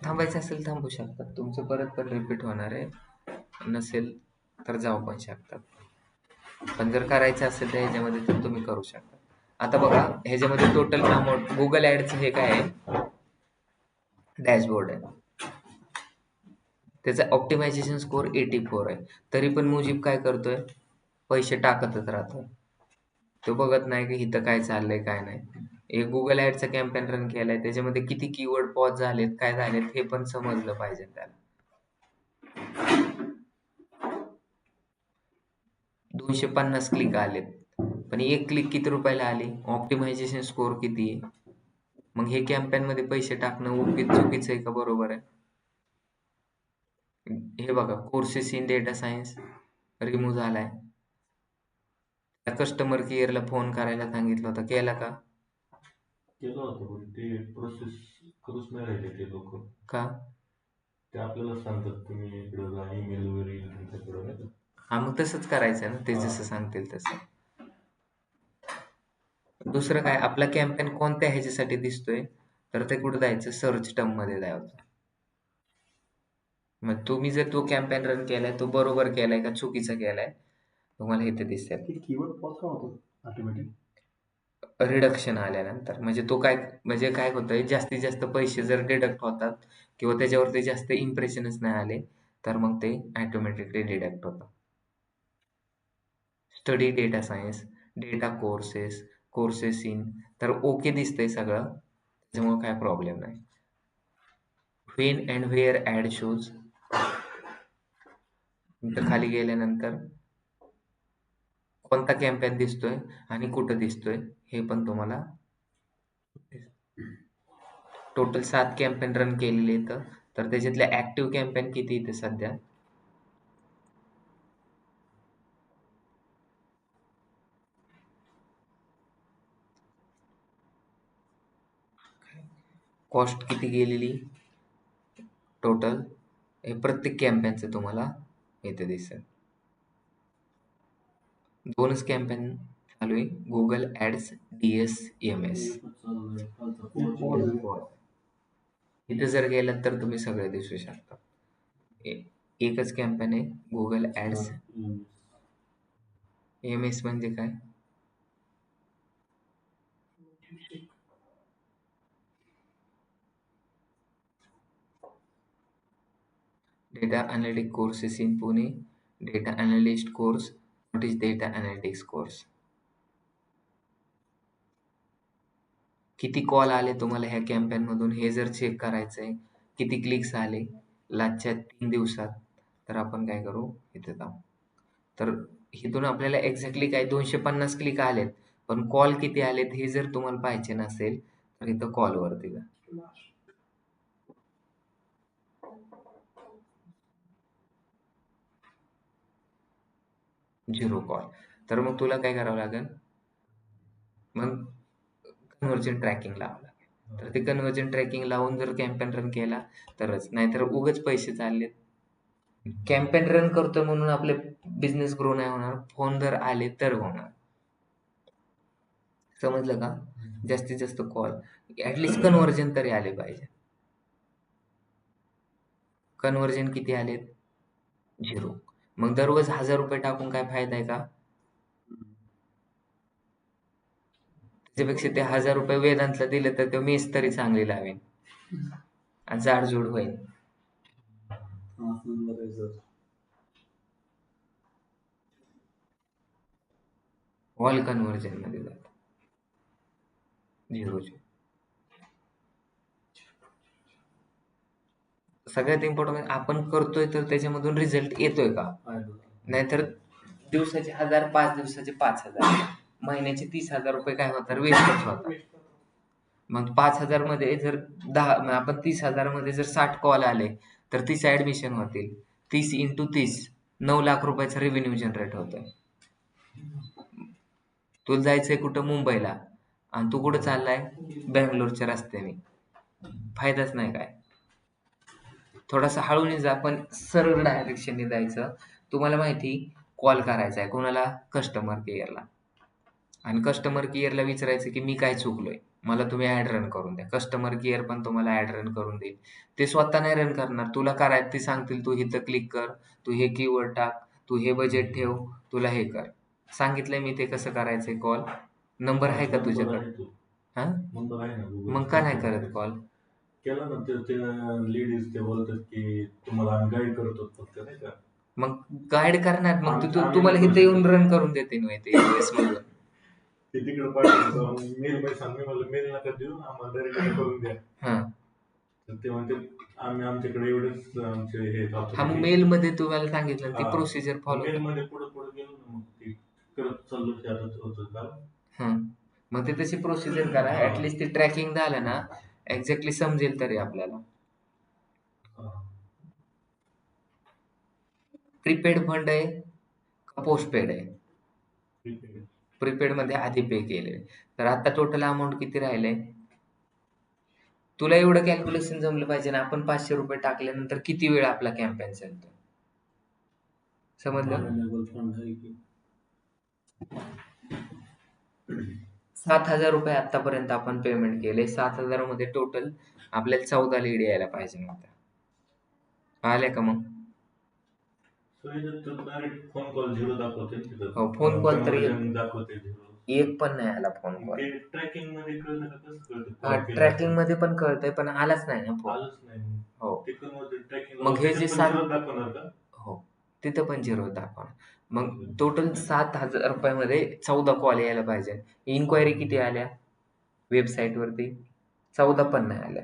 थांबायचं असेल थांबू शकतात, तुमचं परत पण रिपीट होणार आहे. नसेल तर जाऊ पण शकतात. पण जर करायचं असेल तर ह्याच्यामध्ये तर तुम्ही करू शकता. आता बघा ह्याच्यामध्ये टोटल अमाऊंट गुगल ऍडचं हे काय आहे, डॅशबोर्ड आहे. त्याचा ऑप्टिमायझेशन स्कोअर 84 आहे. तरी पण मुजीब काय करतोय, पैसे टाकतच राहतोय. तो बघत नाही की इथं काय चाललंय काय नाही. एक गुगल ऍडचा कॅम्पेन रन केलाय, त्याच्यामध्ये किती कीवर्ड पॉज झालेत काय झालेत हे पण समजलं पाहिजे त्याला. 250 क्लिक आलेत, पण एक क्लिक किती रुपयाला आली, ऑप्टिमायझेशन स्कोअर किती आहे. मग हे कॅम्पेन मध्ये पैसे टाकणं उगीच चुकीचं आहे का बरोबर आहे? हे बघा courses in data science remove झालाय. कस्टमर केअरला फोन करायला सांगितलं होतं, केला का? केलं होतं पण ते प्रोसेस करूच नाही राहिले ते लोक. का? ते आपल्याला सांगतात तुम्ही इकडं जा, ईमेल वर येईल तुमच्याकडं, नाही का? हा मग तसंच करायचं ना, ते जसं सांगतील तसं. दुसरं काय, आपला कॅम्पेन कोणत्या ह्याच्यासाठी दिसतोय, तर ते कुठं जायचं, सर्च टर्म मध्ये जायचं. मग तुम्ही जर तो कॅम्पेन रन केलाय तो बरोबर केलाय का चुकीचा केलाय तुम्हाला इथे दिसेल. कीवर्ड पॉज का होतो ऑटोमॅटिक? रिडक्शन आल्यानंतर म्हणजे तो काय, म्हणजे काय होतंय, जास्तीत जास्त पैसे जर डिडक्ट होतात किंवा त्याच्यावरती जास्त इम्प्रेशनच नाही आले तर मग ते ऑटोमॅटिकली डिडक्ट होतं. Study data science, data courses, courses in, तर ओके दिसतंय सगळं, त्याच्यामुळे काय प्रॉब्लेम नाही. When and where ad shows, खाली गेल्यानंतर कोणता कॅम्पेन दिसतोय आणि कुठं दिसतोय हे पण तुम्हाला. टोटल 7 कॅम्पेन रन केलेले इथं, तर त्याच्यातल्या ऍक्टिव्ह कॅम्पेन किती इथे सध्या, कॉस्ट किती गेलेली टोटल, हे प्रत्येक कॅम्पेनचं तुम्हाला इथे दिसेल. 2च कॅम्पेन चालू आहे, गुगल ऍड्स DSMS. इथे जर गेलात तर तुम्ही सगळे दिसू शकता. एकच कॅम्पेन आहे गुगल ऍड्स MS म्हणजे काय, data analytic courses in Pune, data analyst course. What is data analytics course. किती कॉल आले तुम्हाला ह्या कॅम्पेन मधून हे जर चेक करायचंय, किती क्लिक्स आले लास्टच्या 3 दिवसात, तर आपण काय करू, इथे जाऊ. तर इथून आपल्याला एक्झॅक्टली काय 250 क्लिक आलेत, पण कॉल किती आलेत हे जर तुम्हाला पाहिजे नसेल तर इथं कॉल वरती जा. 0 कॉल. तर मग तुला काय करावं लागेल, मग कन्व्हर्जन ट्रॅकिंग लावावं लागेल. तर ते कन्व्हर्जन ट्रॅकिंग लावून जर कॅम्पेन रन केला तरच, नाहीतर उगच पैसे चाललेत. कॅम्पेन रन करतोय म्हणून आपले बिझनेस ग्रो नाही होणार, फोन जर आले तर होणार. समजलं का? जास्तीत जास्त कॉल, ऍटलीस्ट कन्व्हर्जन तरी आले पाहिजे. कन्व्हर्जन किती आलेत, 0. मग दररोज 1000 रुपये टाकून काय फायदा आहे का? त्याच्यापेक्षा ते 1000 रुपये वेदांतला दिले तर ते मेस तरी चांगली लावेन आणि जाडजूड होईल. ऑल कन्व्हर्जन मध्ये जात 0. सगळ्यात इम्पॉर्टंट आपण करतोय तर त्याच्यामधून रिझल्ट येतोय का, नाहीतर दिवसाचे 1000, 5 दिवसाचे 5000, महिन्याचे 30,000 रुपये काय होतात, वेस्टच होतात. मग 5000 मध्ये जर 10, आपण 30,000 मध्ये जर 60 कॉल आले तर 30 ऍडमिशन होतील, 30 × 30 9 लाख रुपयाचा रेव्हेन्यू जनरेट होतोय. तुला जायचंय कुठं, मुंबईला, आणि तू कुठं चाललाय, बँगलोरच्या रस्त्याने, फायदाच नाही काय. थोडासा हळूने जा पण सरळ डायरेक्शनने जायचं. तुम्हाला माहिती, कॉल करायचा आहे कोणाला, कस्टमर केअरला, आणि कस्टमर केअरला विचारायचं की मी काय चुकलोय, मला तुम्ही ऍड रन करून द्या. कस्टमर केअर पण तुम्हाला ऍड रन करून देईल. ते स्वतः नाही रन करणार, तुला करायचं ते सांगतील, तू इथं क्लिक कर, तू हे कीवर्ड टाक, तू हे बजेट ठेव, तुला हे कर. सांगितलंय मी ते कसं करायचंय. कॉल नंबर आहे का नंबर तुझ्याकडे? आहे तो. हा, नंबर आहे ना मग गुगल का नाही कस्टमर करत केअर. कॉल? केला ना ते लेडीज ते बोलतात की तुम्हाला आम्ही गाईड करतो फक्त नाही का. मग गाईड करणार, मग आमचं आम्ही तुम्हाला नाही करू इथे येऊन शकत. रन करून देते ना ते US मधून. ते तिकडे पाठवतो मेल मध्ये सांग, मी म्हणलं मेल नका देऊ, आम्हाला डायरेक्ट करून द्या. हा तर ते म्हणते आम्ही आमच्याकडे एवढेच आमचे हे हा, मग authority. मेल मध्ये तुम्हाला सांगितलं ना, ती हा प्रोसिजर फॉलो मेल कर. मध्ये पुढे पुढे गेलो ना, मग ते करत चाललो ते आता होतं का. हा, मग ते तशी प्रोसिजर करा. हा. ऍटलिस्ट ते ट्रॅकिंग झालं ना, एक्झॅक्टली समजेल तरी आपल्याला. हा. प्रीपेड फंड आहे का पोस्टपेड आहे? ठीक आहे. प्रीपेड मध्ये आधी पे केले, तर आता टोटल अमाऊंट किती राहिलंय? तुला एवढं कॅल्क्युलेशन जमलं पाहिजे ना. आपण 500 रुपये टाकल्यानंतर किती वेळ आपला कॅम्पेन चालतो, समजलं? Available fund आहे की. 7,000 रुपये आतापर्यंत आपण पेमेंट केले. 7,000 मध्ये टोटल आपल्याला 14 लीड यायला पाहिजे नव्हत्या. आल्या का मग? So याच्यात डायरेक्ट फोन कॉल झिरो दाखवते ना तिथं. हो, फोन कॉल तर Conversion दाखवते झिरो. एक पण नाही आला फोन कॉल. ते ट्रॅकिंग मध्ये कळतं का, कसं कळतं हा, कॉल केला ट्रॅकिंग मध्ये पण कळतंय, पण आलाच नाही ना फोन. आलंच नाही. हो, ते कन्वर्ट ट्रॅकिंग मग हे जे झिरो दाखवणार का. हो, तिथं पण झिरो दाखवा. मग टोटल 7,000 रुपयामध्ये 14 कॉल यायला पाहिजे. इन्क्वायरी किती आल्या वेबसाईट वरती? 14 पण नाही आल्या.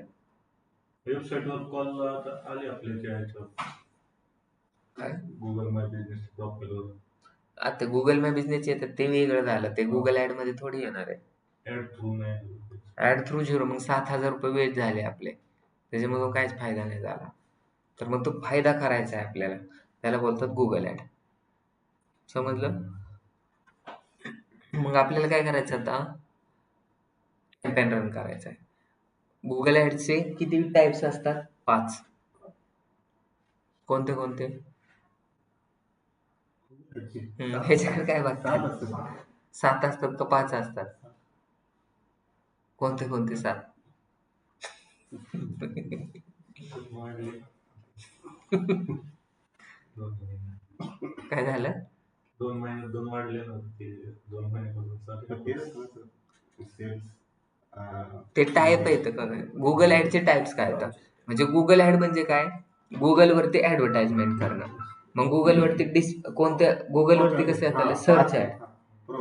वेबसाईट वर कॉल आता आले आपल्या त्या ह्याच्यावर काय? गुगल माय बिझनेस प्रॉफिटवर आता गुगल माय बिझनेस येतात ते वेगळं झालं, ते गुगल ऍड मध्ये थोडी येणार आहे. ऍड थ्रू नाही. ऍड थ्रू झिरो, मग 7,000 रुपये वेस्ट झाले आपले, त्याच्यामधून काहीच फायदा नाही झाला. तर मग तो फायदा करायचा आहे आपल्याला, त्याला बोलतात गुगल ऍड. समजलं? मग आपल्याला काय करायचं आता? कॅम्पेन रन करायचा आहे. गुगल ऍडचे किती टाइप्स असतात? 5. कोणते कोणते? ह्याच्याकडे काय बघतात? 7 असतात का 5 असतात? कोणते कोणते 7? काय झालं? 2 महिने 2 वाढले ना ते 2 महिन्यापासून ते टाईप येतं का? गुगल ऍडचे टाइप्स काय येतात? म्हणजे गुगल ऍड म्हणजे काय? गुगलवरती ऍडव्हर्टाइजमेंट करणं. मग गुगलवरती कोणत्या गुगलवरती कसं येतं? Search add.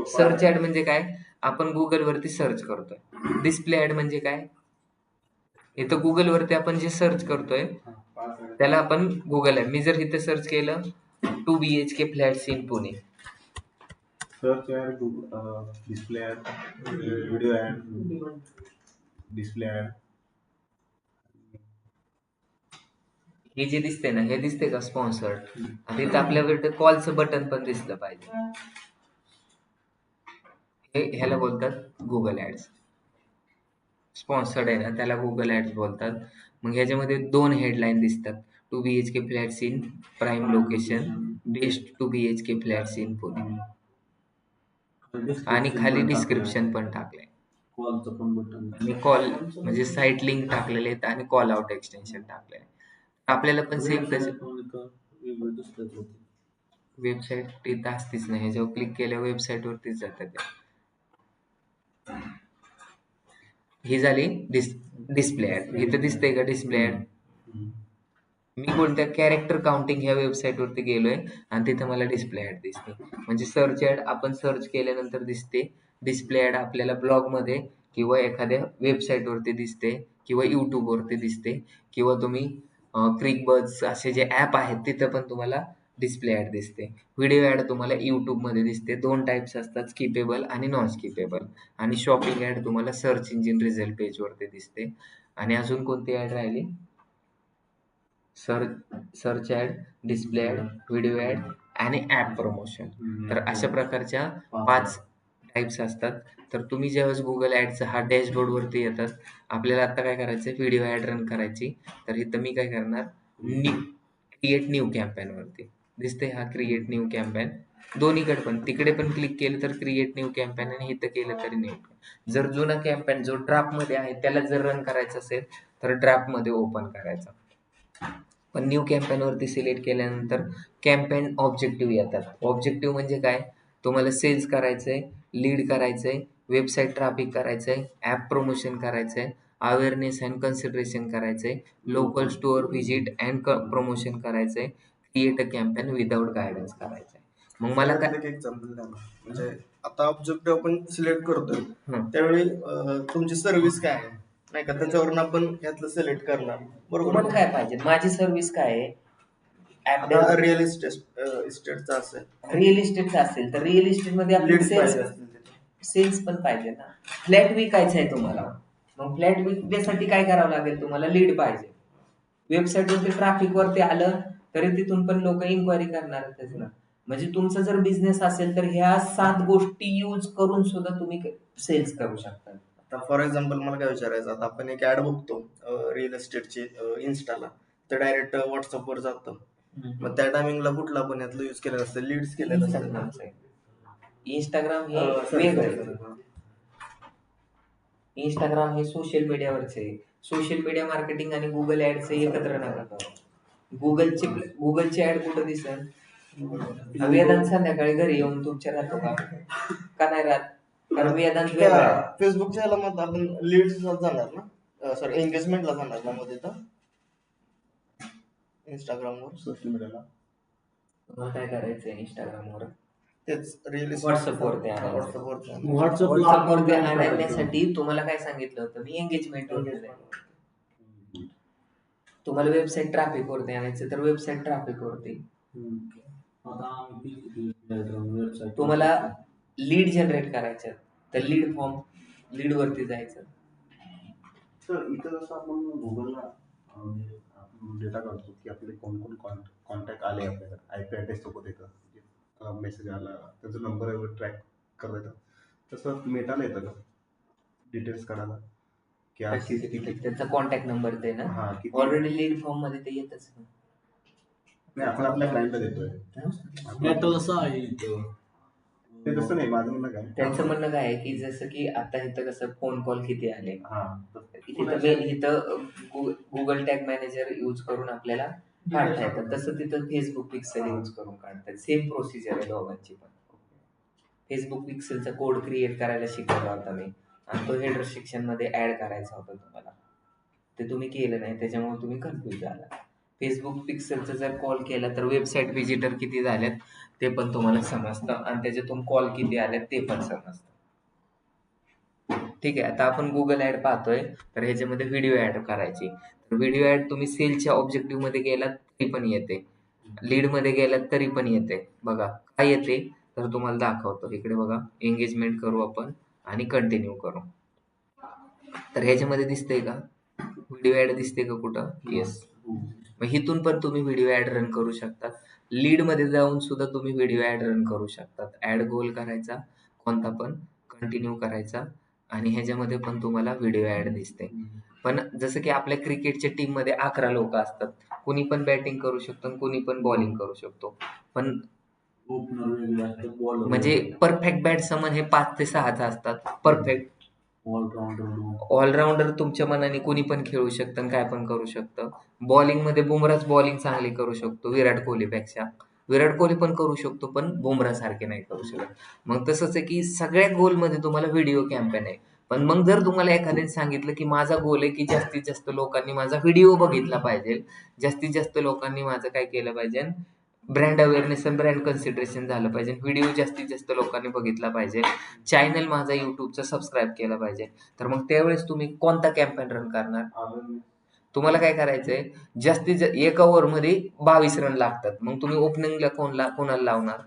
सर्च ऍड म्हणजे काय? आपण गुगलवरती सर्च करतोय. डिस्प्ले ऍड म्हणजे काय? इथं गुगलवरती आपण जे सर्च करतोय त्याला आपण गुगल ऍड. मी जर इथे सर्च केलं 2 BHK flats in Pune, search ad, display ad, video ad, display ad. हे जे दिसते ना, हे दिसते का स्पॉन्सर्ड? आणि इथं आपल्याकडे कॉलचं बटन पण दिसलं पाहिजे. ह्याला बोलतात गुगल ऍड्स. स्पॉन्सर्ड आहे ना, त्याला गुगल ऍड्स बोलतात. मग ह्याच्यामध्ये 2 हेडलाईन दिसतात, 2 BHK flats in prime location, best 2 BHK flats in Pune, आणि खाली डिस्क्रिप्शन पण टाकलंय. कॉलचं पण बटन आणि कॉल म्हणजे साईट लिंक टाकलेले आहेत आणि कॉल आउट एक्सटेन्शन टाकलेलं आहे. आपल्याला पण सेम वेबसाईट इथं असतीच नाही, ह्याच्यावर क्लिक केल्यावर वेबसाईट वरतीच जातात. ही झाली डिस्प्ले ऍड. इथं दिसतंय का डिस्प्ले ऍड? मी कोणत्या कॅरेक्टर काउंटिंग ह्या वेबसाईट वरती गेलोय आणि तिथं मला डिस्प्ले ऍड दिसते. म्हणजे सर्च ऍड आपण सर्च केल्यानंतर दिसते. डिस्प्ले ऍड आपल्याला ब्लॉग मध्ये किंवा एखाद्या वेबसाईट वरती दिसते, किंवा युट्यूब वरती दिसते, किंवा तुम्ही क्रिकबज असे जे ऍप आहेत तिथं पण तुम्हाला डिस्प्ले ऍड दिसते. व्हिडिओ ऍड तुम्हाला युट्यूब मध्ये दिसते. 2 टाइप्स असतात, स्किपेबल आणि नॉन स्किपेबल. आणि शॉपिंग ऍड तुम्हाला सर्च इंजिन रिझल्ट पेज वरती दिसते. आणि अजून कोणती ऍड राहिली? Search ad, display ad, video ad आणि ऍप प्रमोशन. तर अशा प्रकारच्या 5 टाइप्स असतात. तर तुम्ही ज्यावेळेस गुगल ऍडचा हा डॅशबोर्ड वरती येतात, आपल्याला आता काय करायचं? व्हिडिओ ऍड रन करायची. तर इथं मी काय करणार? क्रिएट न्यू कॅम्पेन वरती दिसते हा क्रिएट न्यू कॅम्पेन. दोन्हीकडे पण, तिकडे पण क्लिक केलं तर क्रिएट न्यू कॅम्पेन आणि इथं केलं तरी न्यू. जर जुना कॅम्पेन जो ड्राफ्टमध्ये आहे त्याला जर रन करायचं असेल तर ड्राफ्टमध्ये ओपन करायचा. पण न्यू कॅम्पेनवरती सिलेक्ट केल्यानंतर कॅम्पेन ऑब्जेक्टिव्ह येतात. ऑब्जेक्टिव्ह म्हणजे काय, तुम्हाला सेल्स करायचंय, लीड करायचंय, वेबसाईट ट्रॅफिक करायचंय, ॲप प्रमोशन करायचंय, अवेअरनेस अँड कन्सिडरेशन करायचंय, local store visit and promotion करायचंय, create a campaign without guidance करायचंय. मग मला काय एक एक्झाम्पल द्या ना. म्हणजे आता ऑब्जेक्टिव्ह आपण सिलेक्ट करतोय हं. त्यावेळी तुमची सर्व्हिस काय आहे नाही का, त्याच्यावरून आपण यातलं सिलेक्ट करणार, बरोबर तुम्हाला काय पाहिजे, माझी सर्व्हिस काय आहे, ॲप आता रिअल इस्टेटचा असेल, रिअल इस्टेटचं असेल तर रिअल इस्टेटमध्ये आपली लीड सेल्स पाहिजे असतील त्याचे. सेल्स पण पाहिजे ना. फ्लॅट विकायचं आहे तुम्हाला, मग फ्लॅट विकण्यासाठी काय करावं लागेल, तुम्हाला लीड पाहिजे. वेबसाईटवरती ट्रॅफिक वरती आलं तरी तिथून पण लोक इन्क्वायरी करणारच ना. म्हणजे तुमचा जर बिझनेस असेल तर ह्या 7 गोष्टी यूज करून सुद्धा तुम्ही सेल्स करू शकता. आता फॉर एक्झाम्पल मला काय विचारायचं, आता आपण एक ऍड बघतो रिअल इस्टेटची इन्स्टाला, तर डायरेक्ट व्हॉट्सअपवर जातं. मग त्या टायमिंगला कुठला आपण यातलं यूज केलेलं असतं, लीड्स केलेलं असतं. इंस्टाग्राम हे वेगळं. इंस्टाग्राम हे सोशल मीडियावरचे, सोशल मीडिया मार्केटिंग आणि गुगल ऍडचे एकत्र नका करू. गुगलची ऍड कुठं दिसेल, वेदांत संध्याकाळी घरी येऊन तुमच्या राहतो का नाही राहत, कारण वेदांत वेगळा आहे. फेसबुकच्या ह्याला मग आपण लीड्स जाणार ना, सॉरी एंगेजमेंटला जाणार ना मध्ये, तर इंस्टाग्रामवर सोशल मीडियाला तुम्हाला काय करायचंय, इंस्टाग्रामवर तेच रिअल व्हॉट्सअपवरती व्हॉट्सअपवरती आणण्यासाठी तुम्हाला काय सांगितलं होतं मी, एंगेजमेंट. तुम्हाला वेबसाईट ट्रॅफिक वरती आणायचं तर वेबसाईट ट्रॅफिक वरती. तुम्हाला लीड जनरेट करायचं तर लीड फॉर्म, लीड वरती जायचं. सर इथं जसं आपण गुगलला डेटा काढतो की आपले कोण कोण कॉन्टॅक्ट आले आपल्याकडे, IP ॲड्रेस सोबत येतं, मेसेज आला, त्याचा नंबर वगैरे ट्रॅक करता येतं, तसं मेटाला येतं का डिटेल्स काढायला की आज त्यांचा कॉन्टॅक्ट नंबर दे ना, हा ऑलरेडी लीड फॉर्म मध्ये ते येतच. नाही, आपण आपल्या क्लायंटला देतोय कसं आहे इथं ते तसं नाही. माझं म्हणणं काय, त्यांचं म्हणणं काय आहे की जसं की आता इथं कसं फोन कॉल किती आले, हा इथं गुगल टॅग मॅनेजर यूज करून आपल्याला काढता येतात, तसं तिथं फेसबुक पिक्सेल यूज करून काढतात. सेम प्रोसिजर आहे दोघांची पण. फेसबुक पिक्सेलचा कोड क्रिएट करायला शिकवला होता मी, आणि तो हेडर सेक्शन मध्ये ऍड करायचा होता तुम्हाला, ते तुम्ही केलं नाही त्याच्यामुळे तुम्ही कन्फ्युज झाला. फेसबुक पिक्सेलचा जर कॉल केला तर वेबसाईट व्हिजिटर किती झाल्यात ते पण तुम्हाला समजतं, आणि त्याच्यातून कॉल किती आलेत ते पण समजतं. ठीक आहे, आता आपण गुगल ऍड पाहतोय तर ह्याच्यामध्ये व्हिडिओ ऍड करायची. तर व्हिडिओ ऍड तुम्ही सेलच्या ऑब्जेक्टिव्ह मध्ये गेलात तरी पण येते, लीड मध्ये गेलात तरी पण येते. बघा काय येते तर तुम्हाला दाखवतो, इकडे बघा, एंगेजमेंट करू आपण आणि कंटिन्यू करू. तर ह्याच्यामध्ये दिसतंय का व्हिडिओ ऍड दिसते का कुठं, येस. मग इथून पण तुम्ही व्हिडिओ ऍड रन करू शकतात. लीड मध्ये जाऊन सुद्धा तुम्ही व्हिडिओ ऍड रन करू शकतात. ऍड गोल करायचा कोणता पण, कंटिन्यू करायचा, आणि ह्याच्यामध्ये पण तुम्हाला व्हिडिओ ऍड दिसते. पण जसं की आपल्या क्रिकेटच्या टीम मध्ये 11 लोक असतात, कुणी पण बॅटिंग करू शकतो कुणी पण बॉलिंग करू शकतो, पण ओपनर वेगळे असतात, बॉलर म्हणजे परफेक्ट बॅट्समन हे 5 ते 6 असतात. परफेक्ट ऑलराऊंडर तुमच्या मनाने कुणी पण खेळू शकतं आणि काय पण करू शकतं. बॉलिंग मध्ये बुमराच बॉलिंग चांगली करू शकतो विराट कोहलीपेक्षा. विराट कोहली पण करू शकतो पण बुमरा सारखे नाही करू शकत. मग तसंच आहे की सगळ्या गोलमध्ये तुम्हाला व्हिडिओ कॅम्पेन आहे. पण मग जर तुम्हाला एखाद्याने सांगितलं की माझा गोल आहे की जास्तीत जास्त लोकांनी माझा व्हिडिओ बघितला पाहिजे, जास्तीत जास्त लोकांनी माझं काय केलं पाहिजे, ब्रँड अवेअरनेस आणि ब्रँड कन्सिडरेशन झालं पाहिजे, व्हिडिओ जास्तीत जास्त लोकांनी बघितला पाहिजे, चॅनल माझा युट्यूबचा सबस्क्राईब केला पाहिजे, तर मग त्यावेळेस तुम्ही कोणता कॅम्पेन रन करणार? तुम्हाला काय करायचंय, जास्तीत एका ओव्हरमध्ये 22 रन लागतात, मग तुम्ही ओपनिंगला कोणाला लावणार?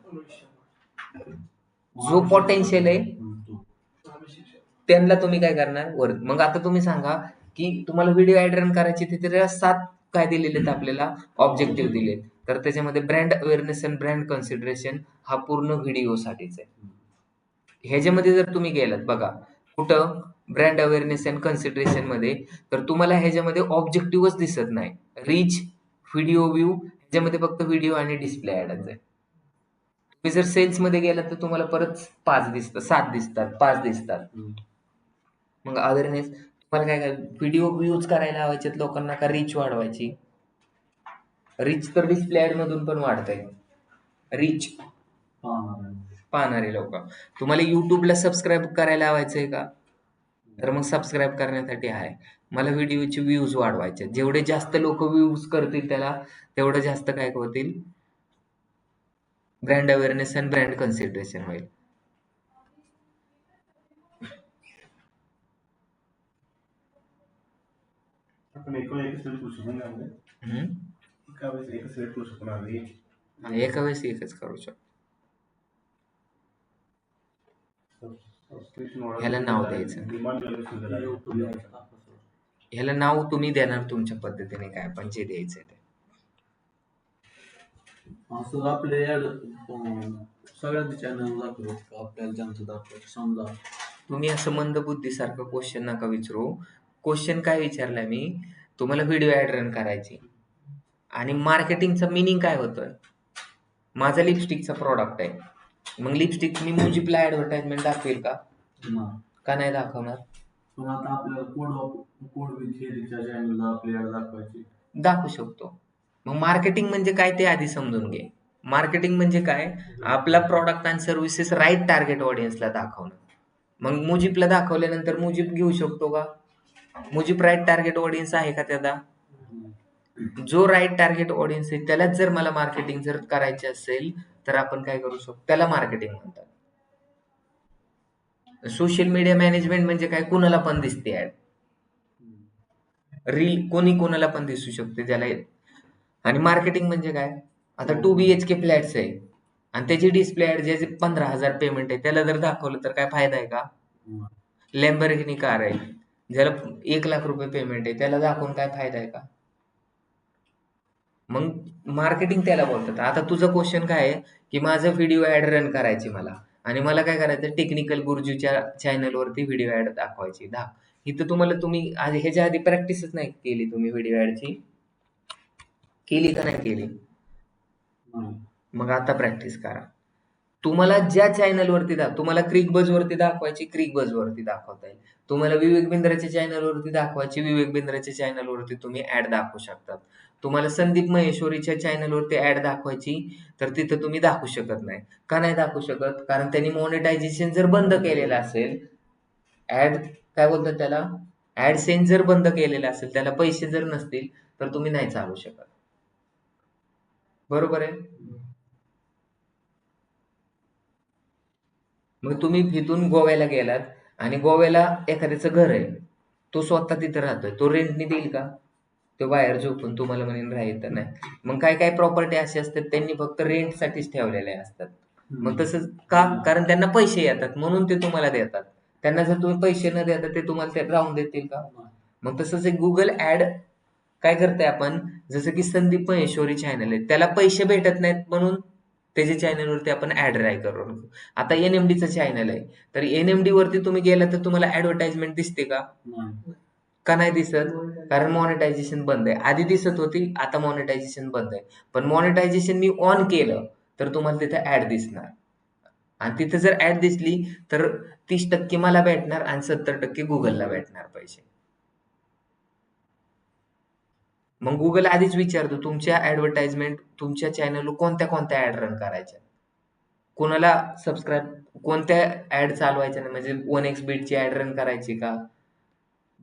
जो पोटेन्शियल आहे त्यांना तुम्ही काय करणार वर. मग आता तुम्ही सांगा की तुम्हाला व्हिडिओ ऍड रन करायची, तिथे 7 काय दिलेले आहेत आपल्याला ऑब्जेक्टिव्ह दिलेत. तर त्याच्यामध्ये brand awareness and brand consideration हा पूर्ण व्हिडिओसाठीच आहे. ह्याच्यामध्ये जर तुम्ही गेलात बघा कुठं ब्रँड अवेअरनेस अँड कन्सिडरेशन मध्ये, तर तुम्हाला ह्याच्यामध्ये ऑब्जेक्टिव्हच दिसत नाही. रीच, व्हिडिओ व्ह्यू, त्याच्यामध्ये फक्त व्हिडिओ आणि डिस्प्ले ऍडच आहे. तुम्ही जर सेल्स मध्ये गेला तर तुम्हाला परत 5 दिसतात, 7 दिसतात, 5 दिसतात. मग अवेअरनेस तुम्हाला काय काय व्हिडिओ व्ह्यूज करायला लावायचे लोकांना का रीच वाढवायची? रीच तर डिस्प्ले ऍड मधून पण वाढतंय. रीच पाहणारे लोक. तुम्हाला युट्यूबला सबस्क्राईब करायला लावायचंय का? तर मग सबस्क्राईब करण्यासाठी आहे. मला व्हिडिओचे व्ह्यूज वाढवायचे. जेवढे जास्त लोक व्ह्यूज करतील त्याला तेवढं जास्त काय होतील? ब्रँड अवेअरनेस आणि ब्रँड कन्सिडरेशन होईल. आपण एकच सिलेक्ट करू शकतो ना त्यामध्ये? हम्म? एका वेळेस एकच सिलेक्ट करू शकतो ना आम्ही? हा, एका वेळेस एकच करू शकतो. सबस्क्रिप्शन ऑर्डर ह्याला नाव द्यायचं. डिमांड ह्याला नाव तुम्ही देणार तुमच्या पद्धतीने काय पण जे द्यायचंय ते. असं आपले ऍड सगळ्यांचे चॅनल दाखवत आपल्याला ज्यांचं दाखवत समजा तुम्ही असं मंदबुद्धीसारखं क्वेश्चन नका विचारू. क्वेश्चन काय विचारलाय मी? तुम्हाला व्हिडिओ ऍड रन करायची आणि मार्केटिंगचं मिनिंग काय होतं? माझा लिपस्टिकचा प्रॉडक्ट आहे. मग लिपस्टिक मी मुजीपला ऍडव्हर्टाइजमेंट दाखवेल का? का नाही दाखवणार? पण आता आपल्याला कोड विथ हेच्या चॅनलला आपली ऍड दाखवायची. दाखवू शकतो. मग मार्केटिंग म्हणजे काय ते आधी समजून घे. मार्केटिंग म्हणजे काय? आपला प्रॉडक्ट आणि सर्व्हिसेस राईट टार्गेट ऑडियन्सला दाखवणं. मग मुजीपला दाखवल्यानंतर मुजीप घेऊ शकतो का? मुजीप राईट टार्गेट ऑडियन्स आहे का त्याचा? जो राईट टार्गेट ऑडियन्स आहे त्यालाच जर मला मार्केटिंग जर करायचे असेल तर आपण काय करू शकतो? त्याला मार्केटिंग म्हणतात. सोशल मीडिया मॅनेजमेंट म्हणजे काय? कुणाला पण दिसते ऍड. रील कोणी कोणाला पण दिसू शकते ज्याला. आणि मार्केटिंग म्हणजे काय? आता 2 BHK फ्लॅट्स आहे आणि त्याची डिस्प्ले ऍड ज्याचे 15,000 पेमेंट आहे त्याला जर दाखवलं तर काय फायदा आहे का? लॅम्बोर्गिनी कार आहे ज्याला 1 लाख रुपये पेमेंट आहे त्याला दाखवून काय फायदा आहे का? मग मार्केटिंग त्याला बोलतात. आता तुझं क्वेश्चन काय आहे की माझं व्हिडिओ ऍड रन करायची मला आणि मला काय करायचं? टेक्निकल गुरुजीच्या चॅनलवरती व्हिडिओ ऍड दाखवायची. इथं तुम्ही ह्याच्या आधी प्रॅक्टिसच नाही केली तुम्ही व्हिडिओ ऍडची? केली का नाही केली? मग आता प्रॅक्टिस करा. तुम्हाला ज्या चॅनलवरती तुम्हाला क्रिकबजवरती दाखवायची क्रिकबजवरती दाखवता येईल. तुम्हाला विवेक बिंद्राच्या चॅनलवरती दाखवायची विवेक बिंद्राच्या चॅनलवरती तुम्ही ऍड दाखवू शकतात. तुम्हाला संदीप महेश्वरीच्या चॅनलवरती ऍड दाखवायची तर तिथं तुम्ही दाखवू शकत नाही. का नाही दाखवू शकत? कारण त्यांनी मॉनिटायझेशन जर बंद केलेलं असेल, ऍड काय बोलतात त्याला? ऍडसेन्स जर बंद केलेलं असेल, त्याला पैसे जर नसतील तर तुम्ही नाही चालू शकत. बरोबर आहे? मग तुम्ही इथून गोव्याला गेलात आणि गोव्याला एखाद्याचं घर आहे, तो स्वतः तिथं राहतोय, तो रेंटनी देईल का? तो बाहेर झोपून तुम्हाला म्हणेन राहायचं नाही. मग काय काय प्रॉपर्टी अशी असतात त्यांनी फक्त रेंटसाठीच ठेवलेल्या असतात. मग तसंच का? कारण त्यांना पैसे येतात म्हणून ते तुम्हाला देतात. त्यांना जर तुम्ही पैसे न देता ते तुम्हाला ते राहून देतील का? मग तसंच एक गुगल ऍड काय करते आपण, जसं की संदीप महेश्वरी चॅनल आहे त्याला पैसे भेटत नाहीत म्हणून त्याच्या चॅनलवरती आपण ऍड ट्राय करू. आता एनएमडीचं चॅनल आहे तर एनएमडी वरती तुम्ही गेला तर तुम्हाला ऍडव्हर्टाइजमेंट दिसते का? का नाही दिसत? कारण मॉनिटायझेशन बंद आहे. आधी दिसत होती, आता मॉनिटायझेशन बंद आहे. पण मॉनिटायझेशन मी ऑन केलं तर तुम्हाला तिथे ऍड दिसणार आणि तिथे जर ऍड दिसली तर 30% मला भेटणार आणि 70% गुगलला भेटणार पैसे. मग गुगल आधीच विचारतो तुमच्या ऍडव्हर्टाइजमेंट तुमच्या चॅनलवर कोणत्या कोणत्या ऍड रन करायच्या, कोणाला सबस्क्राईब, कोणत्या ऍड चालवायच्या नाही. म्हणजे 1xBetची ऍड रन करायची का,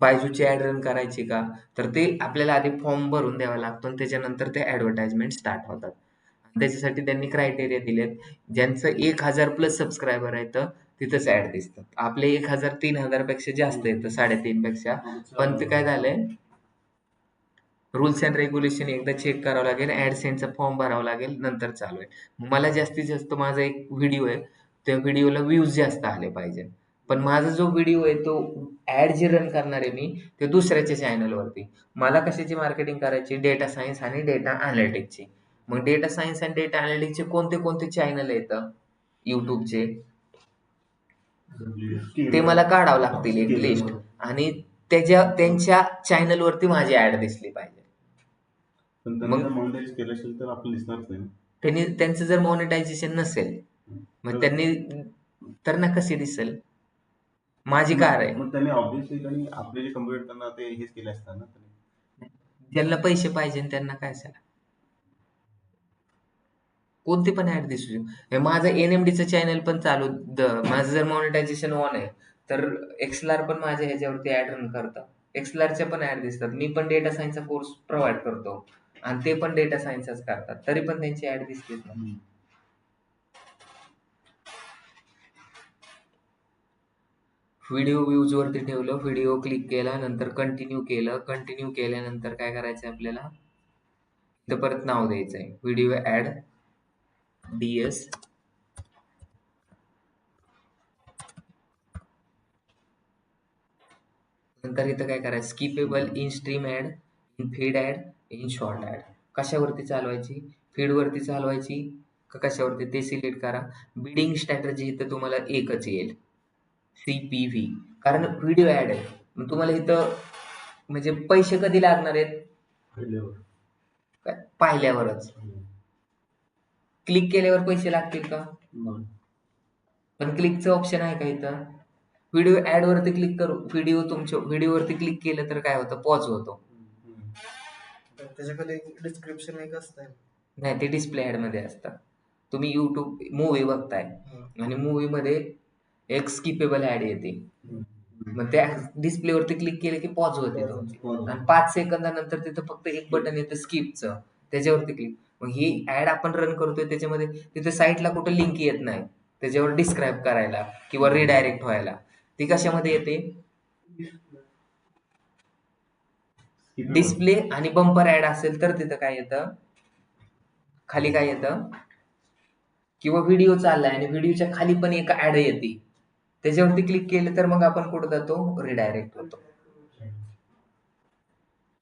बायजूची ऍड रन करायची का? तर ते आपल्याला आधी फॉर्म भरून द्यावा लागतो आणि त्याच्यानंतर ते ऍडव्हर्टाइजमेंट स्टार्ट होतात. त्याच्यासाठी त्यांनी क्रायटेरिया दिलेत. ज्यांचं 1,000+ सबस्क्रायबर आहेत तिथंच ऍड दिसतात. आपले 1,000 3,000 पेक्षा जास्त येतं, 3.5 पेक्षा. पण ते काय झालंय, रूल्स अँड रेग्युलेशन एकदा चेक करावं लागेल, ऍडसेन्सचा फॉर्म भरावा लागेल, नंतर चालू आहे. मला जास्तीत जास्त माझा एक व्हिडिओ आहे त्या व्हिडिओला व्ह्यूज जास्त आले पाहिजे. पण माझा जो व्हिडिओ आहे तो ऍड जे रन करणार आहे मी ते दुसऱ्याच्या चॅनलवरती. मला कशाची मार्केटिंग करायची? डेटा सायन्स आणि डेटा अनालिटिक्सची. मग डेटा सायन्स आणि डेटा अनालिटिक्सचे कोणते कोणते चॅनल येतं युट्यूबचे ते मला काढावं लागतील एक लिस्ट आणि त्यांच्या चॅनलवरती माझी ऍड दिसली पाहिजे. पण त्यांनी मग जर मॉनिटाईज केलं असेल तर आपलं दिसणारच नाही ना. त्यांचं जर मॉनिटायझेशन नसेल मग त्यांनी तर ना कशी दिसेल माझी कार आहे. मग त्यांनी ऑब्व्हियसली त्यांनी आपले जे कम्प्युटर त्यांना ते हेच केले असतात ना त्यांनी. ज्यांना पैसे पाहिजे त्यांना काय असेल कोणती पण ऍड दिसू शकते. माझं एनएमडीचं चॅनल पण चालू माझं जर मॉनिटायझेशन ऑन आहे तर एक्सएलआर पण माझ्या ह्याच्यावरती ऍड रन करतात. एक्सएलआरच्या पण ऍड दिसतात. मी पण डेटा सायन्सचा कोर्स प्रोव्हाइड करतो आणि ते पण डेटा सायन्सच करतात तरी पण त्यांची ऍड दिसते ना. व्हिडिओ व्ह्यूज वरती ठेवलं, व्हिडिओ क्लिक केला, नंतर कंटिन्यू केलं. कंटिन्यू केल्यानंतर काय करायचं आपल्याला इथं परत नाव द्यायचंय व्हिडिओ ऍड DS. नंतर इथं काय करायचं skippable in stream ad, in feed ad, in short ad. कशावरती चालवायची, फीड वरती चालवायची का कशावरती ते सिलेक्ट करा. बिडिंग स्ट्रॅटर्जी इथं तुम्हाला एकच येईल CPV, कारण व्हिडिओ ऍड आहे. मग तुम्हाला इथं म्हणजे पैसे कधी लागणार आहेत काय? पाहिल्यावरच. क्लिक केल्यावर पैसे लागतील का? पण क्लिकचं ऑप्शन आहे का इथं? व्हिडिओ ऍड वरती क्लिक करू व्हिडिओ वरती क्लिक केलं तर काय होतं पॉज होतो. त्याच्याखाली डिस्क्रिप्शन एक असतंय. नाही ते डिस्प्ले ऍड मध्ये असतं. तुम्ही युट्यूब मूवी बघताय आणि मूवी मध्ये एक स्किपेबल ऍड येते मग त्या डिस्प्ले वरती क्लिक केलं की पॉज होते तुमची आणि 5 सेकंदानंतर तिथं फक्त एक बटन येतं स्किपचं त्याच्यावरती क्लिक. मग ही ऍड आपण रन करतोय त्याच्यामध्ये तिथे साईटला कुठं लिंक येत नाही त्याच्यावर डिस्क्राईब करायला किंवा रिडायरेक्ट व्हायला. ती कशामध्ये येते डिस्प्ले आणि बंपर ऍड असेल तर तिथं काय येतं खाली काय येतं किंवा व्हिडिओ चाललाय आणि व्हिडिओच्या खाली पण एक ऍड येते त्याच्यावरती क्लिक केलं तर मग आपण कुठं जातो रिडायरेक्ट होतो.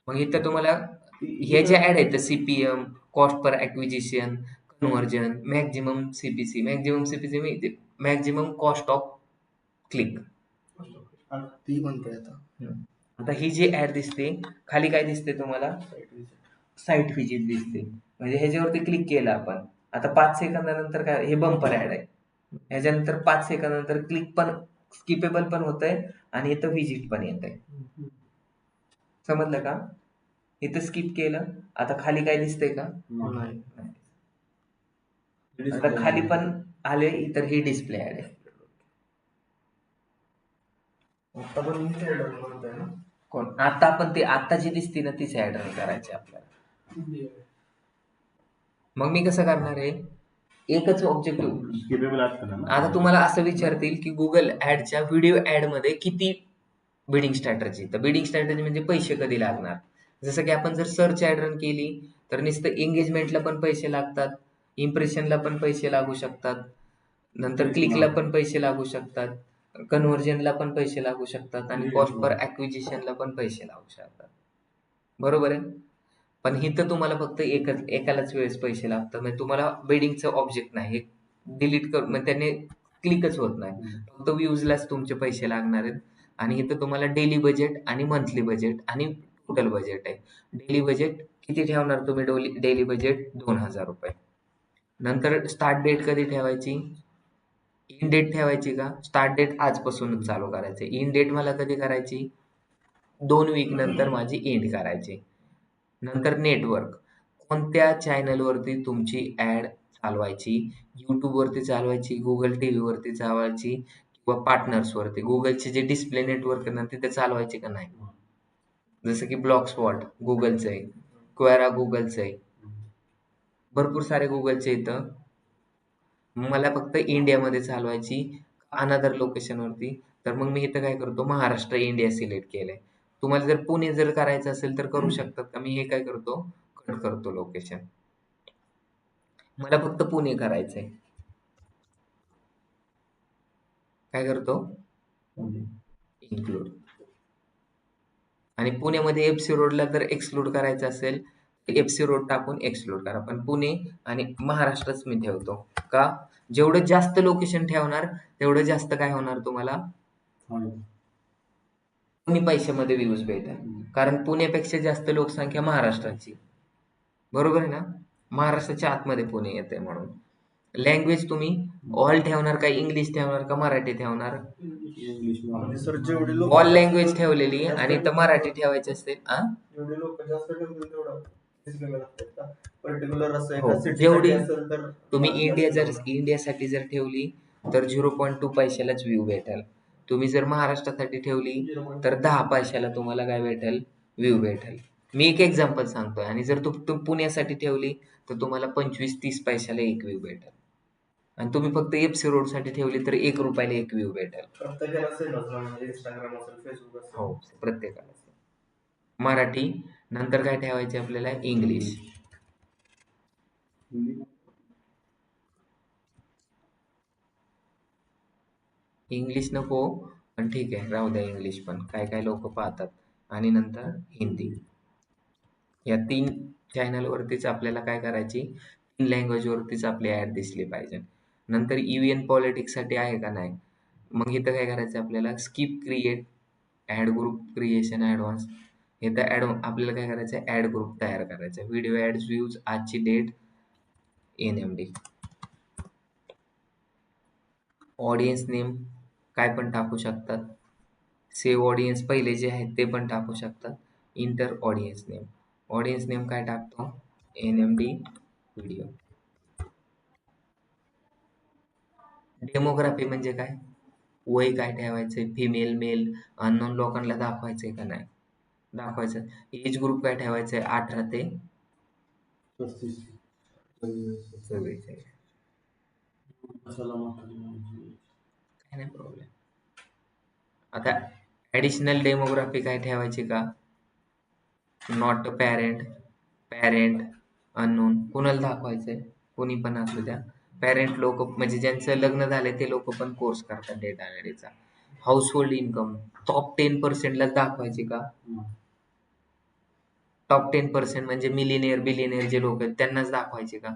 मग इथं तुम्हाला हे जे ऍड आहेत CPM, cost per acquisition, conversion, maximum CPC maximum cost of click. ती म्हणते आता आता ही जी ऍड दिसते खाली काय दिसते तुम्हाला साईट व्हिजिट दिसते. म्हणजे ह्याच्यावरती क्लिक केलं आपण आता 5 सेकंदानंतर काय हे बंपर ऍड आहे. ह्याच्यानंतर 5 सेकंदानंतर क्लिक पण स्किपेबल पण होत आहे आणि इथं व्हिजिट पण येत आहे. समजलं का? इथं स्किप केलं आता खाली काय दिसतंय का? नाही. आता खाली पण आले तर ही डिस्प्ले ऍड आहे. आता पण मी ते म्हणतोय ना. कोण आता आपण ती आता जी दिसते ना तीच ऍड करायची आपल्याला. मग मी कसं करणार आहे एकच ऑब्जेक्टिव्ह. स्किपेबल असतं ना. आता तुम्हाला असं विचारतील की गुगल ऍडच्या व्हिडिओ ऍड मध्ये किती बिडिंग स्ट्रॅटर्जी. तर बिडिंग स्ट्रॅटर्जी म्हणजे पैसे कधी लागणार. जसं की आपण जर सर्च ऍड रन केली तर नुसतं एंगेजमेंटला पण पैसे लागतात, इम्प्रेशनला पण पैसे लागू शकतात, नंतर क्लिकला पण पैसे लागू शकतात, कन्व्हर्जनला पण पैसे लागू शकतात आणि कॉस्ट पर ॲक्विजिशनला पण पैसे लागू शकतात. बरोबर आहे. पण इथं तुम्हाला फक्त एकालाच वेळेस पैसे लागतात. म्हणजे तुम्हाला बिडिंगचं ऑब्जेक्ट नाही हे डिलीट कर म्हणजे त्याने क्लिकच होत नाही. फक्त व्ह्यूजलाच तुमचे पैसे लागणार आहेत. आणि इथं तुम्हाला डेली बजेट आणि मंथली बजेट आणि टोटल बजेट आहे. डेली बजेट किती ठेवणार तुम्ही डेली बजेट 2000 रुपये. नंतर स्टार्ट डेट कधी ठेवायची, इन डेट ठेवायची का? स्टार्ट डेट आजपासूनच चालू करायचे. इन डेट मला कधी करायची 2 वीक नंतर माझी एंड करायची. नंतर नेटवर्क कोणत्या चॅनलवरती तुमची ऍड चालवायची, YouTube वरती चालवायची, गुगल TV वरती चालवायची किंवा पार्टनर्स वरती गुगलचे जे डिस्प्ले नेटवर्क आहे ना तिथे चालवायचे का नाही. जसं की ब्लॉगस्पॉट गुगलचं आहे, क्वेरा गुगलचं आहे, भरपूर सारे गुगलचे इथं. मला फक्त इंडियामध्ये चालवायची अनदर लोकेशनवरती तर मग मी इथं काय करतो महाराष्ट्र इंडिया सिलेक्ट केलंय. तुम्हाला जर पुणे जर करायचं असेल तर करू शकतात का. मी हे काय करतो कट करतो लोकेशन. मला फक्त पुणे करायचंय. काय करतो इन्क्लूड. आणि पुण्यामध्ये FC रोडला जर एक्सक्लूड करायचं असेल FC रोड टाकून एक्सक्लूड करा. पण पुणे आणि महाराष्ट्रच मी ठेवतो का जेवढं जास्त लोकेशन ठेवणार तेवढं जास्त काय होणार तुम्हाला कमी पैशामध्ये व्ह्यूज भेटेल. कारण पुण्यापेक्षा जास्त लोकसंख्या महाराष्ट्राची. बरोबर आहे ना? महाराष्ट्राच्या आतमध्ये पुणे येते म्हणून. लँग्वेज तुम्ही ऑल ठेवणार का, इंग्लिश ठेवणार का, मराठी ठेवणार? इंग्लिश म्हणजे सर जेवढे लोक ऑल लँग्वेज ठेवलेली आणि तर मराठी ठेवायची असते. जेवढे लोक जास्त ठेवतील तेवढं fees कमी लागतात का? पर्टिक्युलर असं हो, एका सिटी जेवढी असेल तर तुम्ही जास्त ठेवणार. इंडियासाठी जर ठेवली तर 0.2 पैशालाच व्ह्यू भेटेल. तुम्ही जर महाराष्ट्रासाठी ठेवली तर 10 पैशाला तुम्हाला काय भेटेल, व्ह्यू भेटेल. मी एक एक्झाम्पल सांगतोय. आणि जर तू पुण्यासाठी ठेवली तर तुम्हाला 25-30 पैशाला एक व्ह्यू भेटेल. आणि तुम्ही फक्त एफसी रोडसाठी ठेवली तर 1 रुपयाला एक व्ह्यू भेटेल. प्रत्येकाला सेम असणार म्हणजे इंस्टाग्राम असेल फेसबुक असेल. हो, प्रत्येकाला. मराठी, नंतर काय ठेवायचे आपल्याला, इंग्लिश. इंग्लिश नको, पण ठीक आहे, राहू द्या इंग्लिश पण. काय काय लोक पाहतात. आणि नंतर हिंदी. या 3 चॅनलवरतीच आपल्याला काय करायची, 3 लँग्वेजवरतीच आपली ॲड दिसली पाहिजे. नंतर EVN पॉलिटिक्ससाठी आहे का नाही. मग इथं काय करायचं आपल्याला, skip create, ad group creation advance. इथं आपल्याला काय करायचं, ॲड ग्रुप तयार करायचा. व्हिडिओ ॲड्स व्ह्यूज, आजची डेट, NMD. ऑडियन्स नेम काय पण टाकू शकतात. सेव्ह ऑडियन्स पहिले जे आहेत ते पण टाकू शकतात. Inter audience name. Audience name काय टाकतो, NMD व्हिडिओ. डेमोग्राफी म्हणजे काय, वय काय ठेवायचंय, फिमेल मेल अननोन लोकांना दाखवायचंय का नाही दाखवायचं. एज ग्रुप काय ठेवायचंय, 18 ते 35. 44. कशाला महत्वाची काय नाही प्रॉब्लेम. आता ऍडिशनल डेमोग्राफी काय ठेवायची का, not a parent, parent, unknown. कोणाला दाखवायचंय, कोणी पण असू द्या. पॅरेंट लोक म्हणजे ज्यांचं लग्न झालंय ते लोक पण कोर्स करतात डेटा अनालिटिक्सचा. हाऊस होल्ड इन्कम टॉप 10%लाच दाखवायची का, टॉप 10% म्हणजे मिलिनियर बिलिनियर जे लोक आहेत त्यांनाच दाखवायचे का.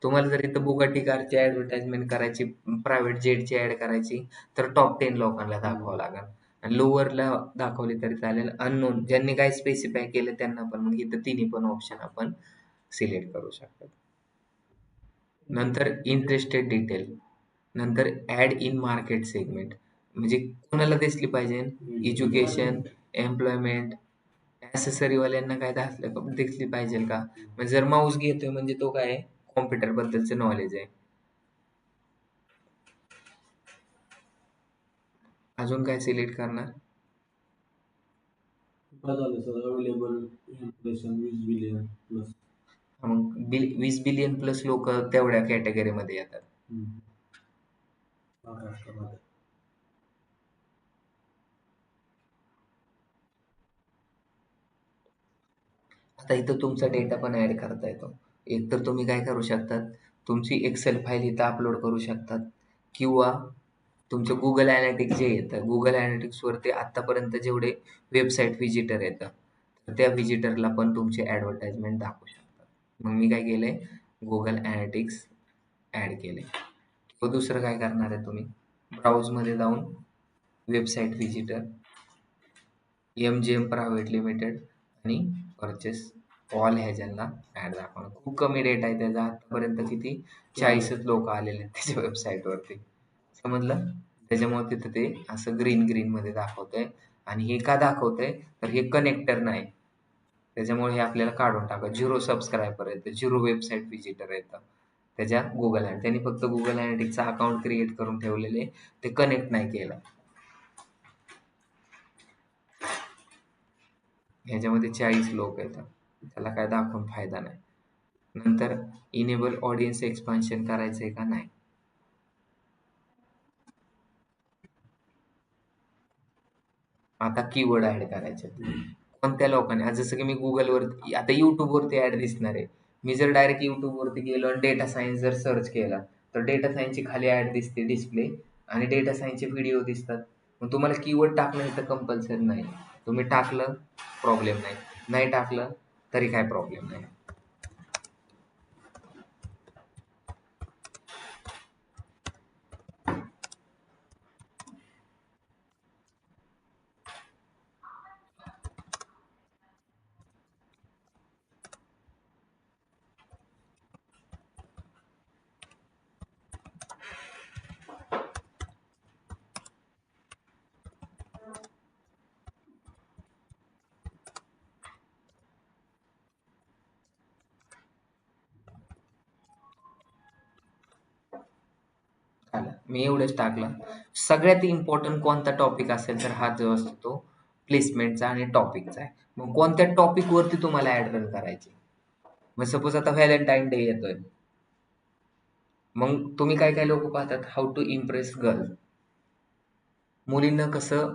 तुम्हाला जर इथं बुगाटी कारची ऍडव्हर्टाइजमेंट करायची, प्रायव्हेट जेटची ऍड करायची, तर टॉप 10 लोकांना दाखवावं लागेल. आणि लोअरला दाखवली तरी चालेल. अननोन ज्यांनी काय स्पेसिफाय केलं त्यांना पण. मग इथं तिन्ही पण ऑप्शन आपण सिलेक्ट करू शकतो. नंतर इंटरेस्टेड डिटेल. नंतर ऍड इन मार्केट सेगमेंट म्हणजे कोणाला दिसली पाहिजे, एज्युकेशन, एम्प्लॉयमेंट, ॲक्सेसरीवाल्यांना काय दिसली पाहिजे का. म्हणजे जर माऊस घेतोय म्हणजे तो काय, कॉम्प्युटर बद्दलचं नॉलेज आहे. अजून काय सिलेक्ट करणार, काय झालं sir, available impression 20 billion plus. मग 20 बिलियन प्लस लोक तेवढ्या कॅटेगरीमध्ये येतात. महाराष्ट्रामध्ये आता इथं तुमचा डेटा पण ऍड करता येतो. एक तर तुम्ही काय करू शकतात, तुमची एक्सेल फाईल इथं अपलोड करू शकतात. किंवा तुमचं गुगल ॲनालिटिक्स जे येतं, गुगल ॲनालिटिक्सवरती आत्तापर्यंत जेवढे वेबसाईट व्हिजिटर येतं, तर त्या व्हिजिटरला पण तुमची ॲडव्हर्टाइजमेंट दाखवू शकतात. मग मी काय केलंय, गुगल ॲनालिटिक्स ॲड केले. किंवा दुसरं काय करणार आहे तुम्ही, ब्राउजमध्ये जाऊन website visitor, MGM private limited आणि परचेस ऑल ह्याच्याला ॲड दाखवणं. खूप कमी डेटा आहे त्याचा. आतापर्यंत किती 40च लोक आलेले आहेत त्याच्या वेबसाईटवरती. समजलं. त्याच्यामुळे तिथं ते असं ग्रीन मध्ये दाखवतंय. आणि हे का दाखवतंय, तर हे कनेक्टर नाही. त्याच्यामुळे हे आपल्याला काढून टाका. 0 सबस्क्रायबर येतं, 0 वेबसाईट व्हिजिटर येतं त्याच्या गुगल त्यांनी फक्त गुगल ॲनालिटिक्सचा अकाउंट क्रिएट करून ठेवलेले, ते कनेक्ट नाही केलं. ह्याच्यामध्ये 40 लोक येतात, त्याला काय दाखवून फायदा नाही. नंतर इनेबल ऑडियन्स एक्सपान्शन करायचंय का नाही. आता कीवर्ड ऍड करायचे. कोणत्या लोकांनी, आज जसं की मी गुगलवरती, आता युट्यूबवरती ऍड दिसणार आहे. मी जर डायरेक्ट युट्यूबवरती गेलो आणि डेटा सायन्स जर सर्च केला, तर डेटा सायन्सची खाली ऍड दिसते डिस्प्ले, आणि डेटा सायन्सचे व्हिडिओ दिसतात. मग तुम्हाला कीवर्ड टाकणं इथं कंपल्सरी नाही. तुम्ही टाकलं प्रॉब्लेम नाही, नाही टाकलं तरी काय प्रॉब्लेम नाही. मी एवढंच टाकलं. सगळ्यात इम्पॉर्टंट कोणता टॉपिक असेल तर हा जो असतो तो प्लेसमेंटचा आणि टॉपिकचा आहे. मग कोणत्या टॉपिकवरती तुम्हाला ॲड रन करायची. मग सपोज आता व्हॅलेंटाईन डे येतोय. मग तुम्ही काय काय लोक पाहतात, हाऊ टू इम्प्रेस गर्ल, मुलींना कसं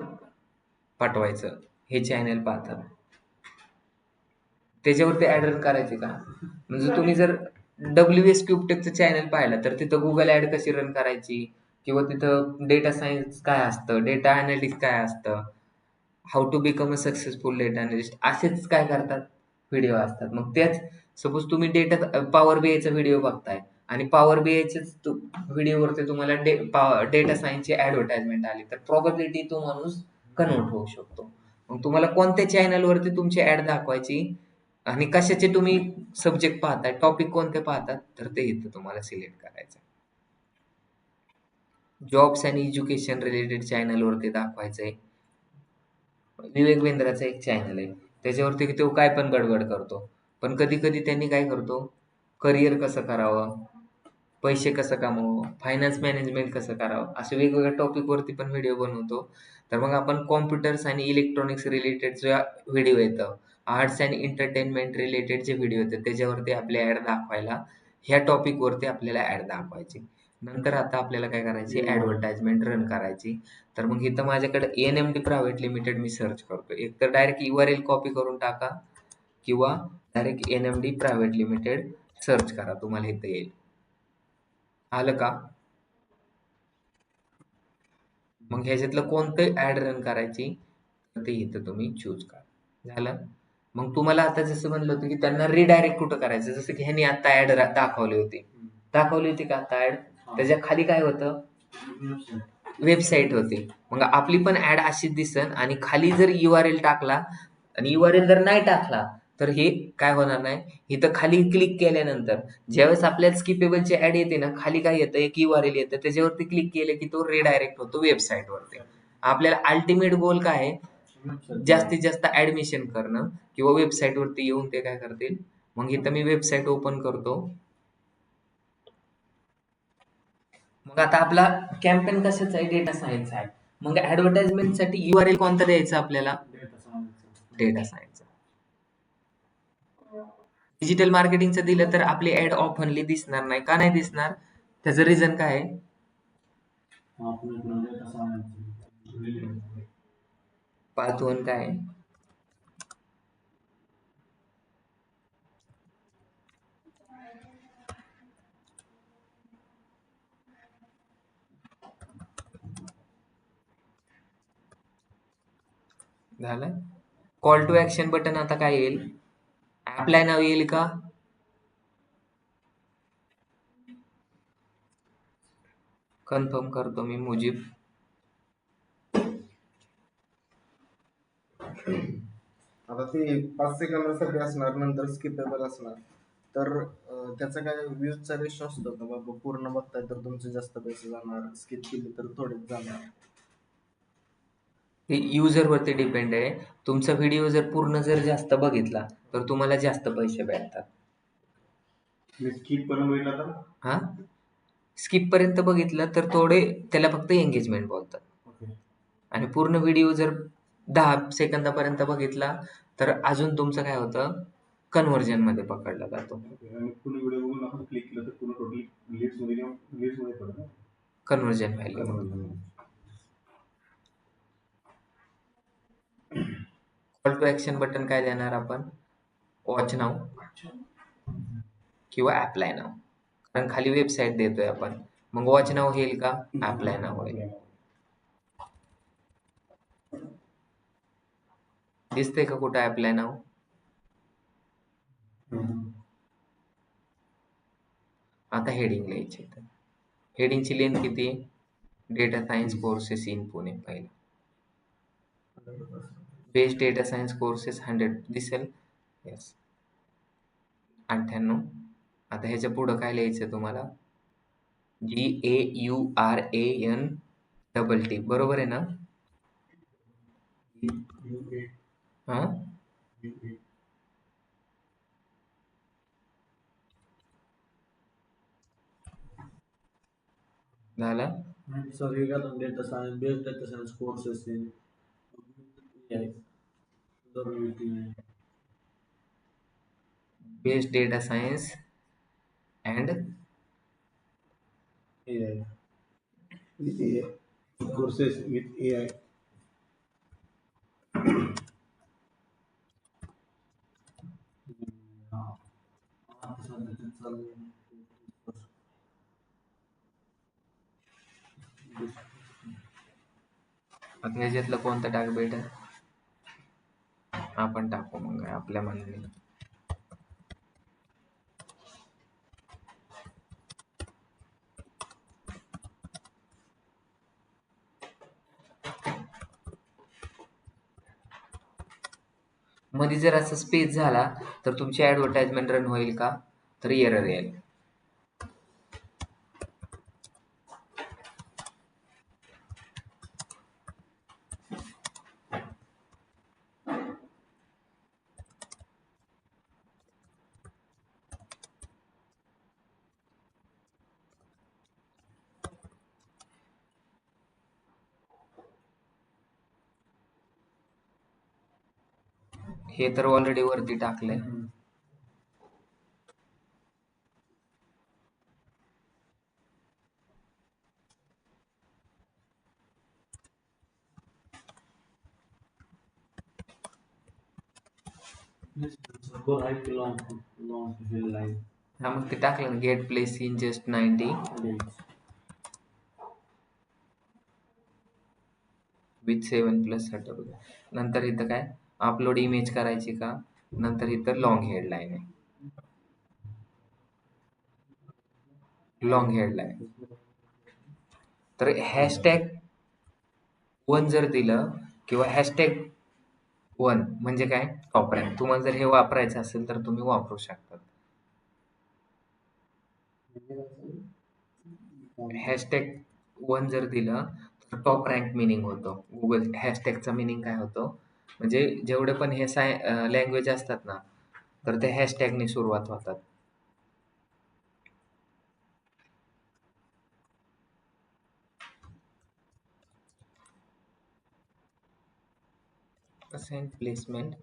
पाठवायचं हे चॅनल पाहतात. त्याच्यावरती ॲड रन करायचे का. म्हणजे तुम्ही जर WS क्यूबटेकचं चॅनल पाहिलं तर तिथं गुगल ॲड कशी रन करायची, किंवा तिथं डेटा सायन्स काय असतं, डेटा अनालिटिक्स काय असतं, how to become a successful data analyst, असेच काय करतात व्हिडिओ असतात. मग त्याच सपोज तुम्ही डेटा पॉवर बीआयचा व्हिडिओ बघताय आणि पॉवर बीआयच्याच व्हिडिओवरती तुम्हाला डेटा सायन्सची ॲडव्हर्टाइजमेंट आली तर प्रॉबॅबिलिटी तो माणूस कन्वर्ट होऊ शकतो. मग तुम्हाला कोणत्या चॅनलवरती तुमची ॲड दाखवायची आणि कशाचे तुम्ही सब्जेक्ट पाहताय, टॉपिक कोणते पाहतात, तर ते इथं तुम्हाला सिलेक्ट करायचं. जॉब्स आणि एज्युकेशन रिलेटेड चॅनलवरती दाखवायचंय. विवेक बिंद्राचा एक चॅनल आहे, त्याच्यावरती तो काय पण गडबड करतो. पण कधी कधी त्यांनी काय करतो, करिअर कसं करावं, पैसे कसं कमवावं, फायनान्स मॅनेजमेंट कसं करावं, असे वेगवेगळ्या टॉपिकवरती पण व्हिडिओ बनवतो. तर मग आपण कॉम्प्युटर्स आणि इलेक्ट्रॉनिक्स रिलेटेड जे व्हिडिओ येतं, आर्ट्स अँड एंटरटेनमेंट रिलेटेड जे व्हिडिओ येतात त्याच्यावरती आपली ॲड दाखवायला, ह्या टॉपिकवरती आपल्याला ॲड दाखवायची. नंतर आता आपल्याला काय करायची, ॲडव्हर्टाइजमेंट रन करायची. तर मग इथं माझ्याकडे NMD प्रायव्हेट लिमिटेड मी सर्च करतो. एक तर डायरेक्ट URL कॉपी करून टाका किंवा direct NMD private limited search करा, तुम्हाला इथं येईल. आलं का. मग ह्याच्यातलं कोणतं ॲड रन करायची तर ते इथं तुम्ही चूज करा. झालं. मग तुम्हाला आता जसं म्हणलं होतं की त्यांना रिडायरेक्ट कुठं करायचं, जसं की ह्यांनी आता ॲड दाखवली होती का आता ॲड, त्याच्या खाली काय होतं, वेबसाईट होती. मग आपली पण ॲड अशीच दिसन आणि खाली जर URL टाकला आणि URL जर नाही टाकला तर हे काय होणार नाही. इथं खाली क्लिक केल्यानंतर ज्यावेळेस आपल्याला स्किपेबलची ॲड येते ना, खाली काय येतं, एक URL येतं, त्याच्यावरती क्लिक केलं की तो रिडायरेक्ट होतो वेबसाईटवरती. आपल्याला अल्टिमेट गोल काय आहे, जास्तीत जास्त ॲडमिशन करणं किंवा वेबसाईटवरती येऊन ते काय करतील. मग इथं मी वेबसाईट ओपन करतो. मग आता आपला कॅम्पेन कशाचा आहे, डेटा सायन्स आहे. मग ऍडव्हर्टाइजमेंटसाठी URL कोणता द्यायचा आपल्याला, डेटा सायन्स. डिजिटल मार्केटिंगचं दिलं तर आपली ऍड ऑफनली दिसणार नाही. का नाही दिसणार, त्याचं रिझन काय आहे. पार्ट 1 काय आहे, झालं. कॉल टू ऍक्शन बटन आता काय येईल, अप्लाय नाव येईल का, कन्फर्म करतो मी मुजीब. आता ते 5 सेकंदासाठी असणार, नंतर स्किपेबल असणार. तर त्याचा काय व्ह्यूजचा रेशो असतो का बाबा, पूर्ण बघताय तर तुमचे जास्त पैसे जाणार, स्किप केले तर थोडेच जाणार. हे युजरवरती डिपेंड आहे. तुमचा व्हिडिओ जर पूर्ण जर जास्त बघितला तर तुम्हाला जास्त पैसे भेटतात. स्किप करून बघितला तर हा, स्किप पर्यंत बघितलं तर थोडे त्याला फक्त एंगेजमेंट बोलतात. ओके. आणि पूर्ण व्हिडिओ जर 10 सेकंदापर्यंत बघितला तर अजून तुमचं काय होतं, कन्व्हर्जन मध्ये पकडला जातो. आणि पूर्ण व्हिडिओ बघून आपण क्लिक केलं तर पूर्ण टोटली लीड्स मध्ये किंवा लीड्स मध्ये पडतं. Conversion value. Call to action button काय देणार आपण, वॉच नाव किंवा अप्लाय नाव, कारण खाली वेबसाईट देतोय आपण. मग वॉच नाव होईल का, अप्लाय नाव होईल. दिसतंय का कुठं अप्लाय नाव. आता हेडिंग लिहायची. हेडिंगची लेंथ किती, data science courses in Pune पहिला. बेस्ट डेटा सायन्स कोर्सेस 100 दिसेल. येस, 98. आता ह्याच्या पुढं काय लिहायचं तुम्हाला, GAURANTT, बरोबर आहे ना. हा, झालं. सर हे घालून data science based data science courses based data science and AI with AI courses with AI. आता ह्याच्यातलं कोणतं टाक बेटर आपण टाकू मग आपल्या मनाने. मध्ये जर असं स्पेस झाला तर तुमची ऍडव्हर्टाइजमेंट रन होईल का, तर एरर येईल. हे तर ऑलरेडी वरती टाकलंय. Go right to long to fill line. हा मग ते टाकलं ना, get place in just 90 with 7+ setup. नंतर इथं काय अपलोड इमेज करायची का, नंतर इथं लॉंग हेडलाईन आहे. लॉंग हेडलाईन तर हॅशटॅग 1 जर दिलं किंवा हॅशटॅग 1 म्हणजे काय टॉप रँक. तुम्हाला जर हे वापरायचं असेल तर तुम्ही वापरू शकता. हॅशटॅग 1 जर दिलं तर टॉप रँक मिनिंग होतो. गुगल हॅशटॅगचा मिनिंग काय होतो, म्हणजे जेवढे पण हे लँग्वेज असतात ना, तर ते हॅशटॅगने सुरुवात होतात. Assign placement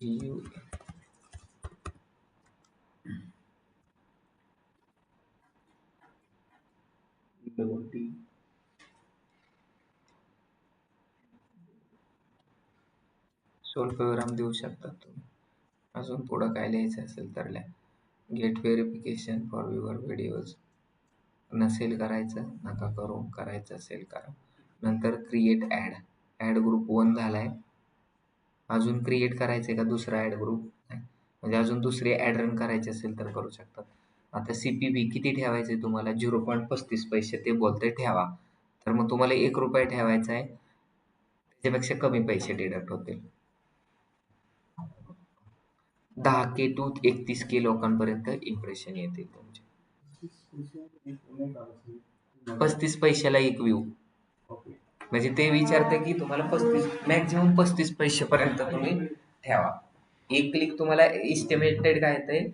you double T. स्वल्पविराम देऊ शकता तुम्ही. अजून पुढं काय लिहायचं असेल तर लिहा. Get verification for your videos नसेल करायचं नका करू, करायचं असेल करा. नंतर क्रिएट ॲड ग्रुप 1 झालाय. अजून क्रिएट करायचंय का दुसरा ॲड ग्रुप, म्हणजे अजून दुसरे ॲड रन करायचे असेल तर करू शकतात. आता CPV किती ठेवायचे तुम्हाला, 0.35 पैसे ते बोलते ठेवा. तर मग तुम्हाला 1 रुपया ठेवायचा आहे, त्याच्यापेक्षा कमी पैसे डिडक्ट होतील. 10K to 31K लोकांपर्यंत इम्प्रेशन येतील तुमचे. 35 पैशाला एक व्ह्यू, म्हणजे ते विचारते की तुम्हाला 35 मॅक्झिमम 35 पैशापर्यंत तुम्ही ठेवा. एक क्लिक तुम्हाला इस्टिमेटेड काय येतंय,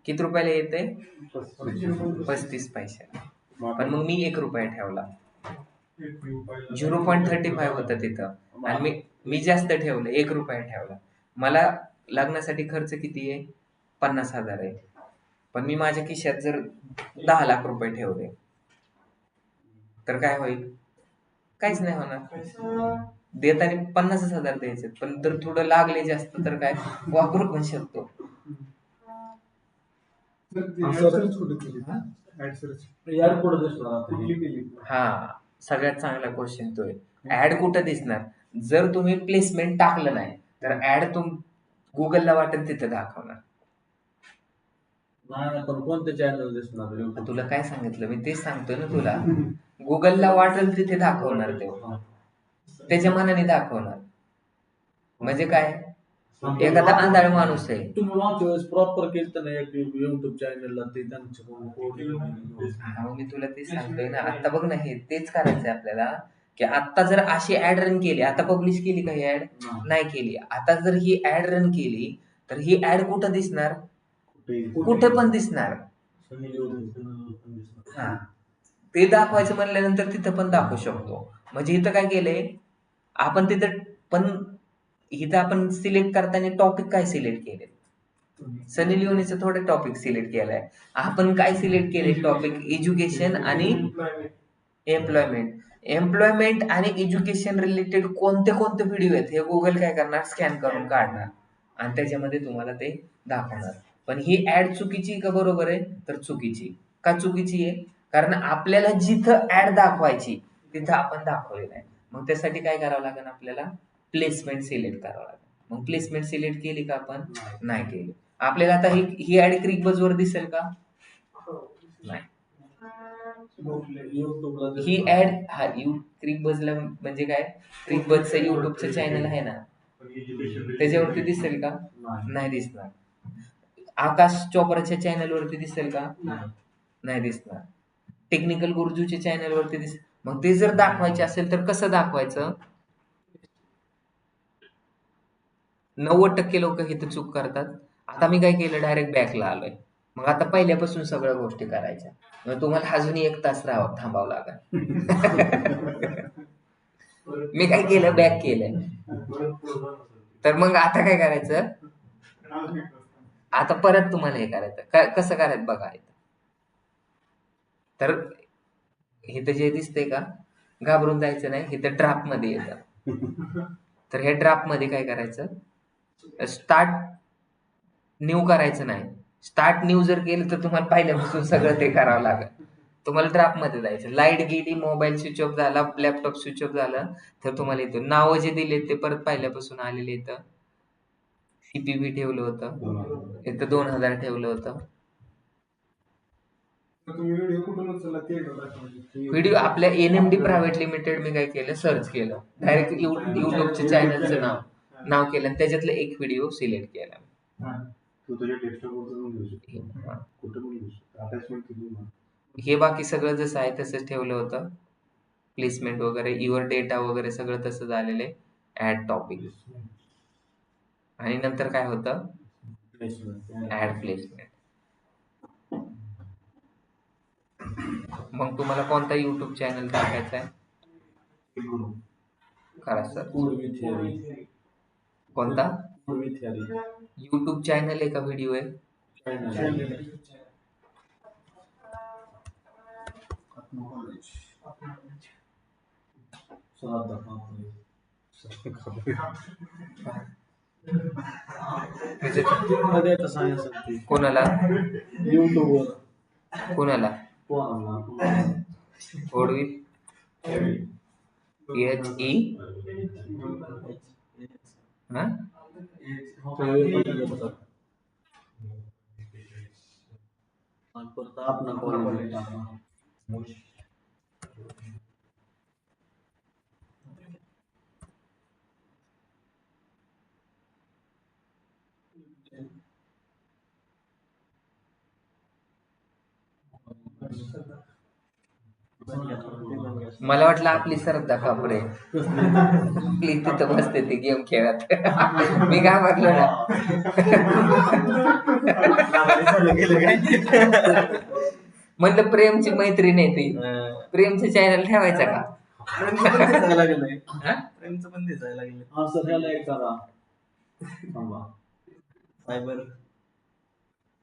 किती रुपयाला येते, 35 पैशाला. पण मग मी 1 रुपया ठेवला, 0.35 होतं तिथं आणि मी जास्त ठेवलं, 1 रुपया ठेवला. मला लग्नासाठी खर्च किती आहे, 50,000 आहे. पण मी माझ्या खिशात जर 10 लाख रुपये ठेवले तर काय होईल, काहीच नाही होणार. देताना 50,000 द्यायचे, पण जर थोडं लागले जास्त तर काय वापरू पण शकतो. हा सगळ्यात चांगला क्वेश्चन तो आहे. ऍड कुठं दिसणार, जर तुम्ही प्लेसमेंट टाकलं नाही तर ऍड गुगलला वाटेल तिथे दाखवणार. नाही पण कोणते चॅनल दिसणार, तुला काय सांगितलं मी तेच सांगतोय ना तुला, गुगलला वाटेल तिथे दाखवणार, ते त्याच्या मनाने दाखवणार. म्हणजे काय, एखादा आंधळ माणूस आहे, तुम्ही मागच्या वेळेस प्रॉपर केलं ना एक युट्यूब चॅनलला, ते त्यांचं मी तुला तेच सांगतोय ना. आता बघ ना, हे तेच करायचंय आपल्याला, की आता जर अशी ऍड रन केली, आता पब्लिश केली का ही ऍड, नाही केली. आता जर ही ऍड रन केली तर ही ऍड कुठं दिसणार, कुठे पण दिसणार. हा, ते दाखवायचं म्हणल्यानंतर तिथं पण दाखवू शकतो. म्हणजे इथं काय केलंय आपण, तिथं पण इथं आपण सिलेक्ट करताना टॉपिक काय सिलेक्ट केले, सनी लिओनीचं थोडं टॉपिक सिलेक्ट केलाय. आपण काय सिलेक्ट केले टॉपिक, एज्युकेशन आणि एम्प्लॉयमेंट. एम्प्लॉयमेंट आणि एज्युकेशन रिलेटेड कोणते कोणते व्हिडिओ आहेत हे गुगल काय करणार, स्कॅन करून काढणार आणि त्याच्यामध्ये तुम्हाला ते दाखवणार. पण ही ऍड चुकीची आहे का बरोबर आहे, तर चुकीची. का चुकीची आहे, कारण आपल्याला जिथं ऍड दाखवायची तिथं आपण दाखवलेलं आहे. मग त्यासाठी काय करावं लागेल, आपल्याला प्लेसमेंट सिलेक्ट करावं लागेल. मग प्लेसमेंट सिलेक्ट केली का आपण, नाही केली. आपल्याला आता ही ऍड क्लिकबजवर दिसेल का, नाही. ही ऍड, हा क्लिकबजला म्हणजे काय, क्लिकबजचं युट्यूबचं चॅनल आहे ना, त्याच्यावरती दिसेल का, नाही दिसणार. आकाश चोप्राच्या चॅनल वरती दिसेल का, नाही दिसणार. टेक्निकल गुरुजीच्या चॅनल वरती दिसेल. मग ते जर दाखवायचे असेल तर कसं दाखवायचं, 90% लोक इथं चूक करतात. आता मी काय केलं, डायरेक्ट बॅकला आलोय. मग आता पहिल्यापासून सगळ्या गोष्टी करायच्या. मग तुम्हाला अजून 1 तास थांबावं लागेल. मी काय केलं, बॅक केलंय. तर मग आता काय करायचं, आता परत तुम्हाला हे करायचं. कसं करायचं बघा. तर इथं जे दिसतंय का, घाबरून जायचं नाही, इथं ड्राफ्ट मध्ये येतं. तर हे ड्राफ्ट मध्ये काय करायचं, स्टार्ट न्यू करायचं नाही. स्टार्ट न्यू जर केलं तर तुम्हाला पहिल्यापासून सगळं ते करावं लागेल. तुम्हाला ड्राफ्ट मध्ये जायचं. लाईट गेली, मोबाईल स्विच ऑफ झाला, लॅपटॉप स्विच ऑफ झालं, तर तुम्हाला येतं नावं जे दिले ते परत पहिल्यापासून आलेले येतं. सीपीबी ठेवलं होतं, इथं 2000 ठेवलं होतं. व्हिडिओ आपल्या NMD प्रायव्हेट लिमिटेड मी काय केलं, सर्च केलं, डायरेक्ट युट्यूबच्या चॅनलचं नाव केलं आणि त्याच्यातलं एक व्हिडिओ सिलेक्ट केला. हे बाकी सगळं जसं आहे तसंच ठेवलं होतं. प्लेसमेंट वगैरे, युअर डेटा वगैरे सगळं तसं झालेलं आहे. ऍड टॉपिक आणि नंतर काय होतं, ऍड प्लेसमेंट. मग तुम्हाला कोणता युट्यूब चॅनल टाकायचा आहे, करा सर. कोणता युट्यूब चॅनल आहे का व्हिडिओ आहे, कोणाला, कोणाला ओडवी HE हा मला वाटलं आपली श्रद्धा कापरे प्लीज तिथं बसते ती गेम खेळत. मी काय म्हटलं ना, म्हणलं प्रेमची मैत्रीण आहे ती, प्रेमचं चॅनल ठेवायचं का, प्रेमचं पण दिसायला लागलं.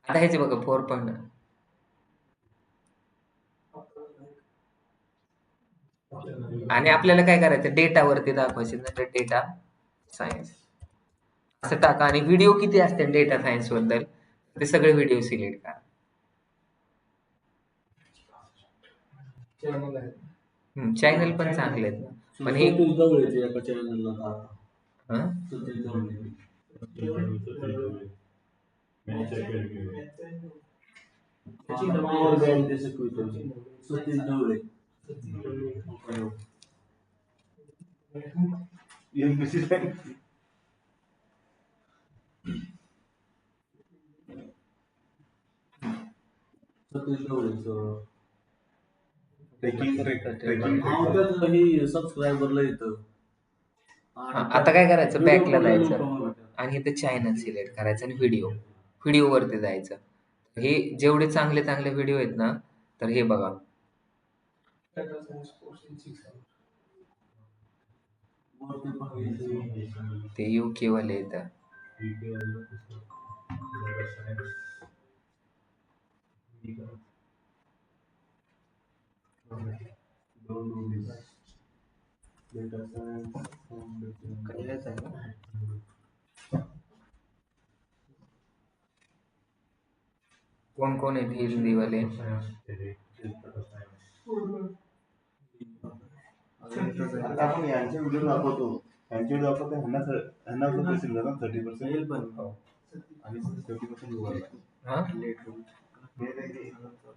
आता ह्याचे बघा 4. आणि आपल्याला काय करायचं, डेटा वरती दाखवायचे ना, तर डेटा सायन्स असं टाका. आणि व्हिडिओ किती असते डेटा सायन्स बद्दल ते सगळे व्हिडिओ सिलेक्ट करा. चॅनल पण चांगले आहेत ना, पण हे सबस्क्रायबरला येतं. आता काय करायचं, बॅकला जायचं आणि इथे चॅनल सिलेक्ट करायचं आणि व्हिडिओ वरती जायचं. हे जेवढे चांगले चांगले व्हिडिओ आहेत ना, तर हे बघा. वरती बघायचं. ते UK वाले येतात. डेटा सायन्स काही घ्यायचं आहे का? कोण कोण आहेत हिंदीवाले? अजून इथंच आहे. आता आपण यांचे व्हिडिओ दाखवतो, यांचे व्हिडिओ दाखवतो, ह्यांना असं पैसे मिळतात ना 30%. येईल पण आणि 30% गुगलला. हा लेट होईल.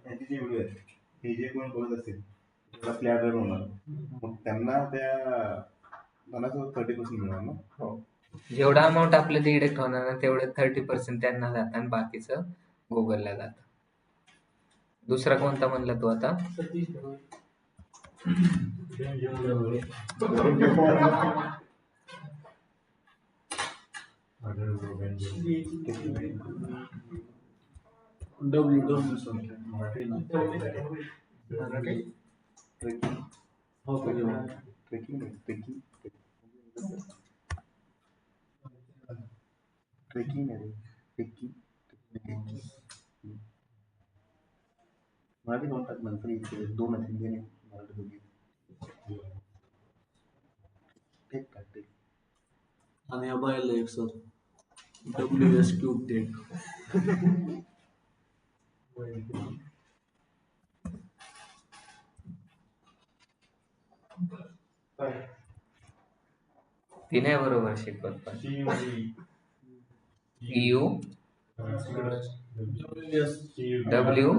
यांचे जे व्हिडिओ आहेत, हे जे कोणी बघत असेल त्याला फ्लॅट रेट होणार, मग त्यांना 30% मिळणार ना. जेवढा अमाऊंट आपलं डिडक्ट होणार ना तेवढं 30% त्यांना जातं आणि बाकीचं गुगलला जातं. दुसरा कोणता म्हणला तू आता? मराठी? ट्रेकिंग आहे ट्रेकिंग. मराठी कोण टाक नंतर इथे 2 आहेत, हिंदी आणि मराठी दोन्ही. टेक टाक टेक. आणि या बायला एक सर WSQ टेक. ती नाही बरोबर शिकवत पण. EU W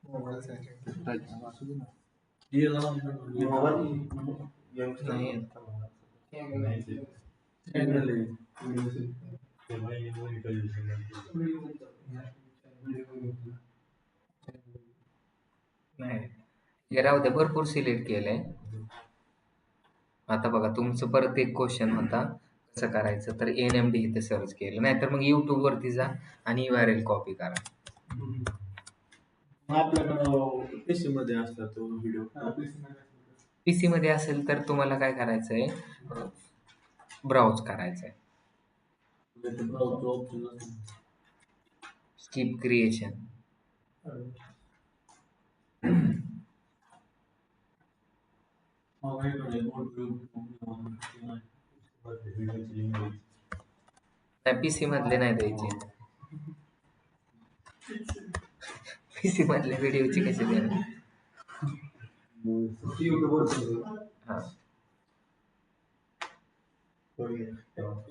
mobile science. नाही येत. नाही हे राहू दे, भरपूर सिलेक्ट केलंय. आता बघा तुमचं परत एक क्वेश्चन होता कसं करायचं, तर NMD इथे सर्च केलं, नाहीतर मग YouTube वरती जा आणि URL कॉपी करा. आपल्याकडं PC मध्ये असला तो व्हिडिओ. PC मध्ये असेल तर तुम्हाला काय करायचंय, ब्राउज करायचंय, ऑप्शन असतो. Skip creation. PC मधले नाही द्यायचे. PC मधले व्हिडिओची कशी देणार? हा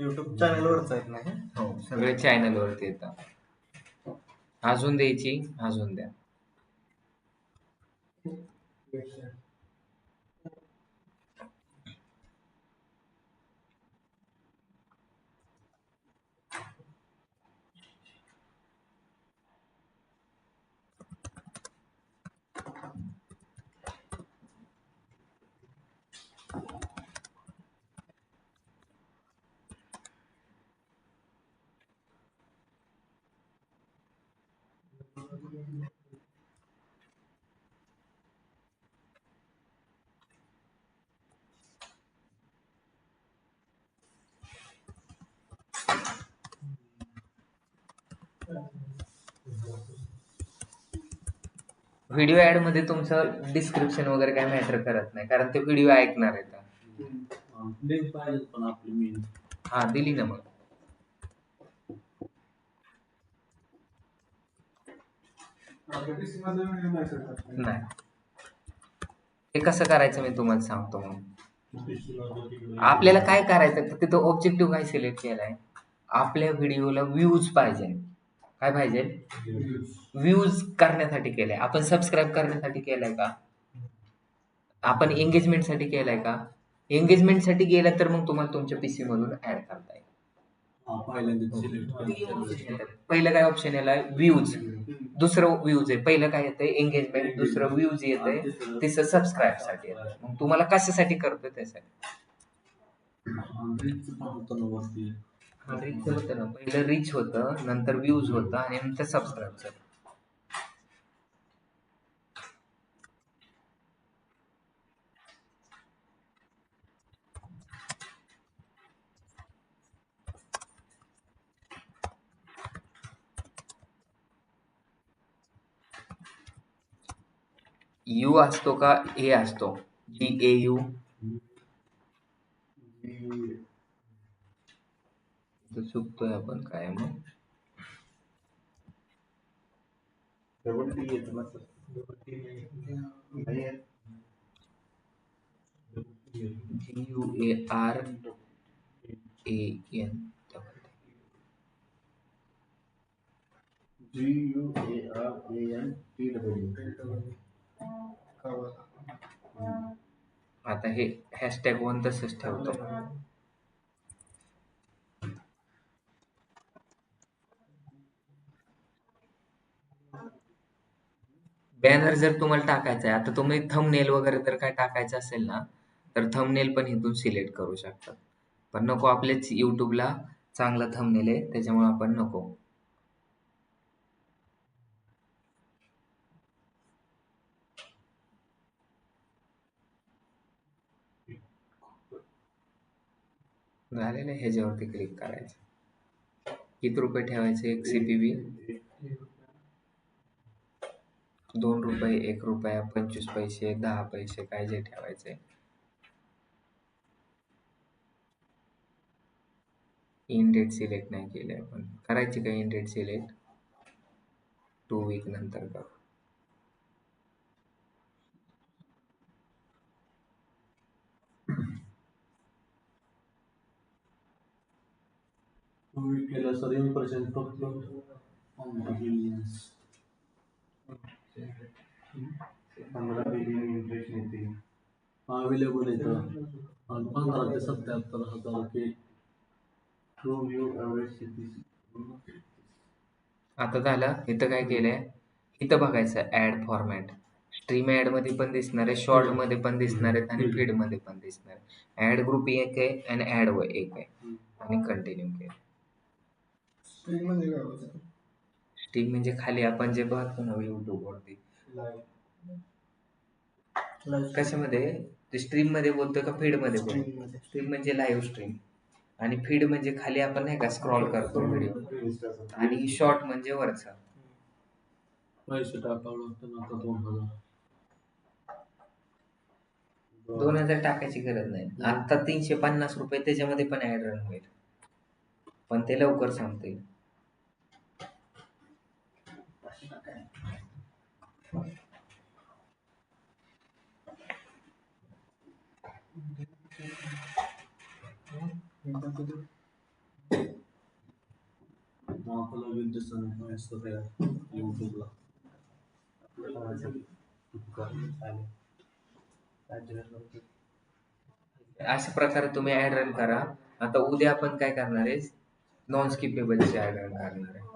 युट्यूब चॅनलवरच आहेत ना हे? हो, सगळे चॅनल वरती येतात. अजून द्यायची, अजून द्या. व्हिडिओ ऍड मध्ये तुमचं डिस्क्रिप्शन वगैरे काय मॅटर करत नाही, कारण ते व्हिडिओ ऐकणार आहेत. लिंक पाहिजे पण आपली मेन. हा दिली ना मग. नाही, ते कसं करायचं मी तुम्हाला सांगतो. मग आपल्याला काय करायचं, तर तिथं ऑब्जेक्टिव्ह काय सिलेक्ट केलाय, आपल्या व्हिडिओला व्ह्यूज पाहिजे. काय पाहिजे? व्ह्यूज करण्यासाठी केलंय. आपण सबस्क्राईब करण्यासाठी केलंय का? आपण एंगेजमेंटसाठी केलंय का? एंगेजमेंटसाठी गेलं तर मग तुम्हाला तुमच्या PC मधून ऍड करता येईल. पहिल्यांदा सिलेक्ट. पहिलं काय ऑप्शन यायला? व्ह्यूज. दुसरं व्ह्यूज आहे. पहिलं काय येतंय? एंगेजमेंट. दुसरं व्ह्यूज येतंय. तिसरं सबस्क्राईब साठी येतंय. मग तुम्हाला कशासाठी करतोय त्यासाठी. रीच होतं ना, पहिलं रीच होतं, नंतर व्ह्यूज होतं आणि नंतर सबस्क्राईबचं. यू असतो का ए असतो? GAU. तो चुकतोय आपण काय मग? डबल टी येतं ना सर. डबल टी नाही आहे. GUARAN. GUARANTW. आता हे #1 तसंच ठेवतो. बॅनर जर तुम्हाला टाकायचा आहे, आता तुम्ही थंबनेल वगैरे जर काय टाकायचं असेल ना, तर थंबनेल पण इथून सिलेक्ट करू शकता. पण नको, आपल्याच युट्यूबला चांगला थंबनेल आहे त्याच्यामुळे आपण नको. झालेलं आहे, ह्याच्यावरती क्लिक करायचं. किती रुपये ठेवायचे? एक CPV 2 रुपये, 1 रुपया, 25 पैसे, 10 पैसे, काय जे ठेवायचे. इन डेट सिलेक्ट नाही केले आपण. करायची का इन डेट सिलेक्ट? 2 वीक नंतर करू. तुम्ही केलं सर इम्प्रेशन फक्त पंधरा बिलियन इम्प्रेशन येते. अवेलेबल येतं आणि 15 ते 77 हजार के ट्रू व्ह्यू ॲव्हरेज. आता झालं. इथं काय केलंय, इथं बघायचं ऍड फॉर्मॅट. स्ट्रीम ऍड मध्ये पण दिसणार आहे, शॉर्ट मध्ये पण दिसणार आहेत आणि फीड मध्ये पण दिसणार आहे. ऍड ग्रुप एक आहे आणि ऍड एक आहे आणि कंटिन्यू केलं. स्ट्रीम म्हणजे काय होतं? स्ट्रीम म्हणजे खाली आपण जे बघतो ना युट्यूब वरती, कशामध्ये ते स्ट्रीम मध्ये बोलतोय का फीड मध्ये बोलतोय? स्ट्रीम मध्ये. स्ट्रीम म्हणजे लाईव्ह स्ट्रीम आणि फीड म्हणजे खाली आपण नाही का स्क्रॉल करतो व्हिडिओ, आणि शॉर्ट म्हणजे वरचा. पैसे टाकावं लागतं ना आता 2000. 2000 टाकायची गरज नाही. आता 350 रुपये त्याच्यामध्ये पण ऍड रन होईल, पण ते लवकर संपतील. आपल्याला लगेच दिसतं नाही सगळ्या युट्यूबला. अशा प्रकारे तुम्ही ऍड रन करा. आता उद्या आपण काय करणार आहे, नॉन स्किपेबलची ऍड रन करणार आहे.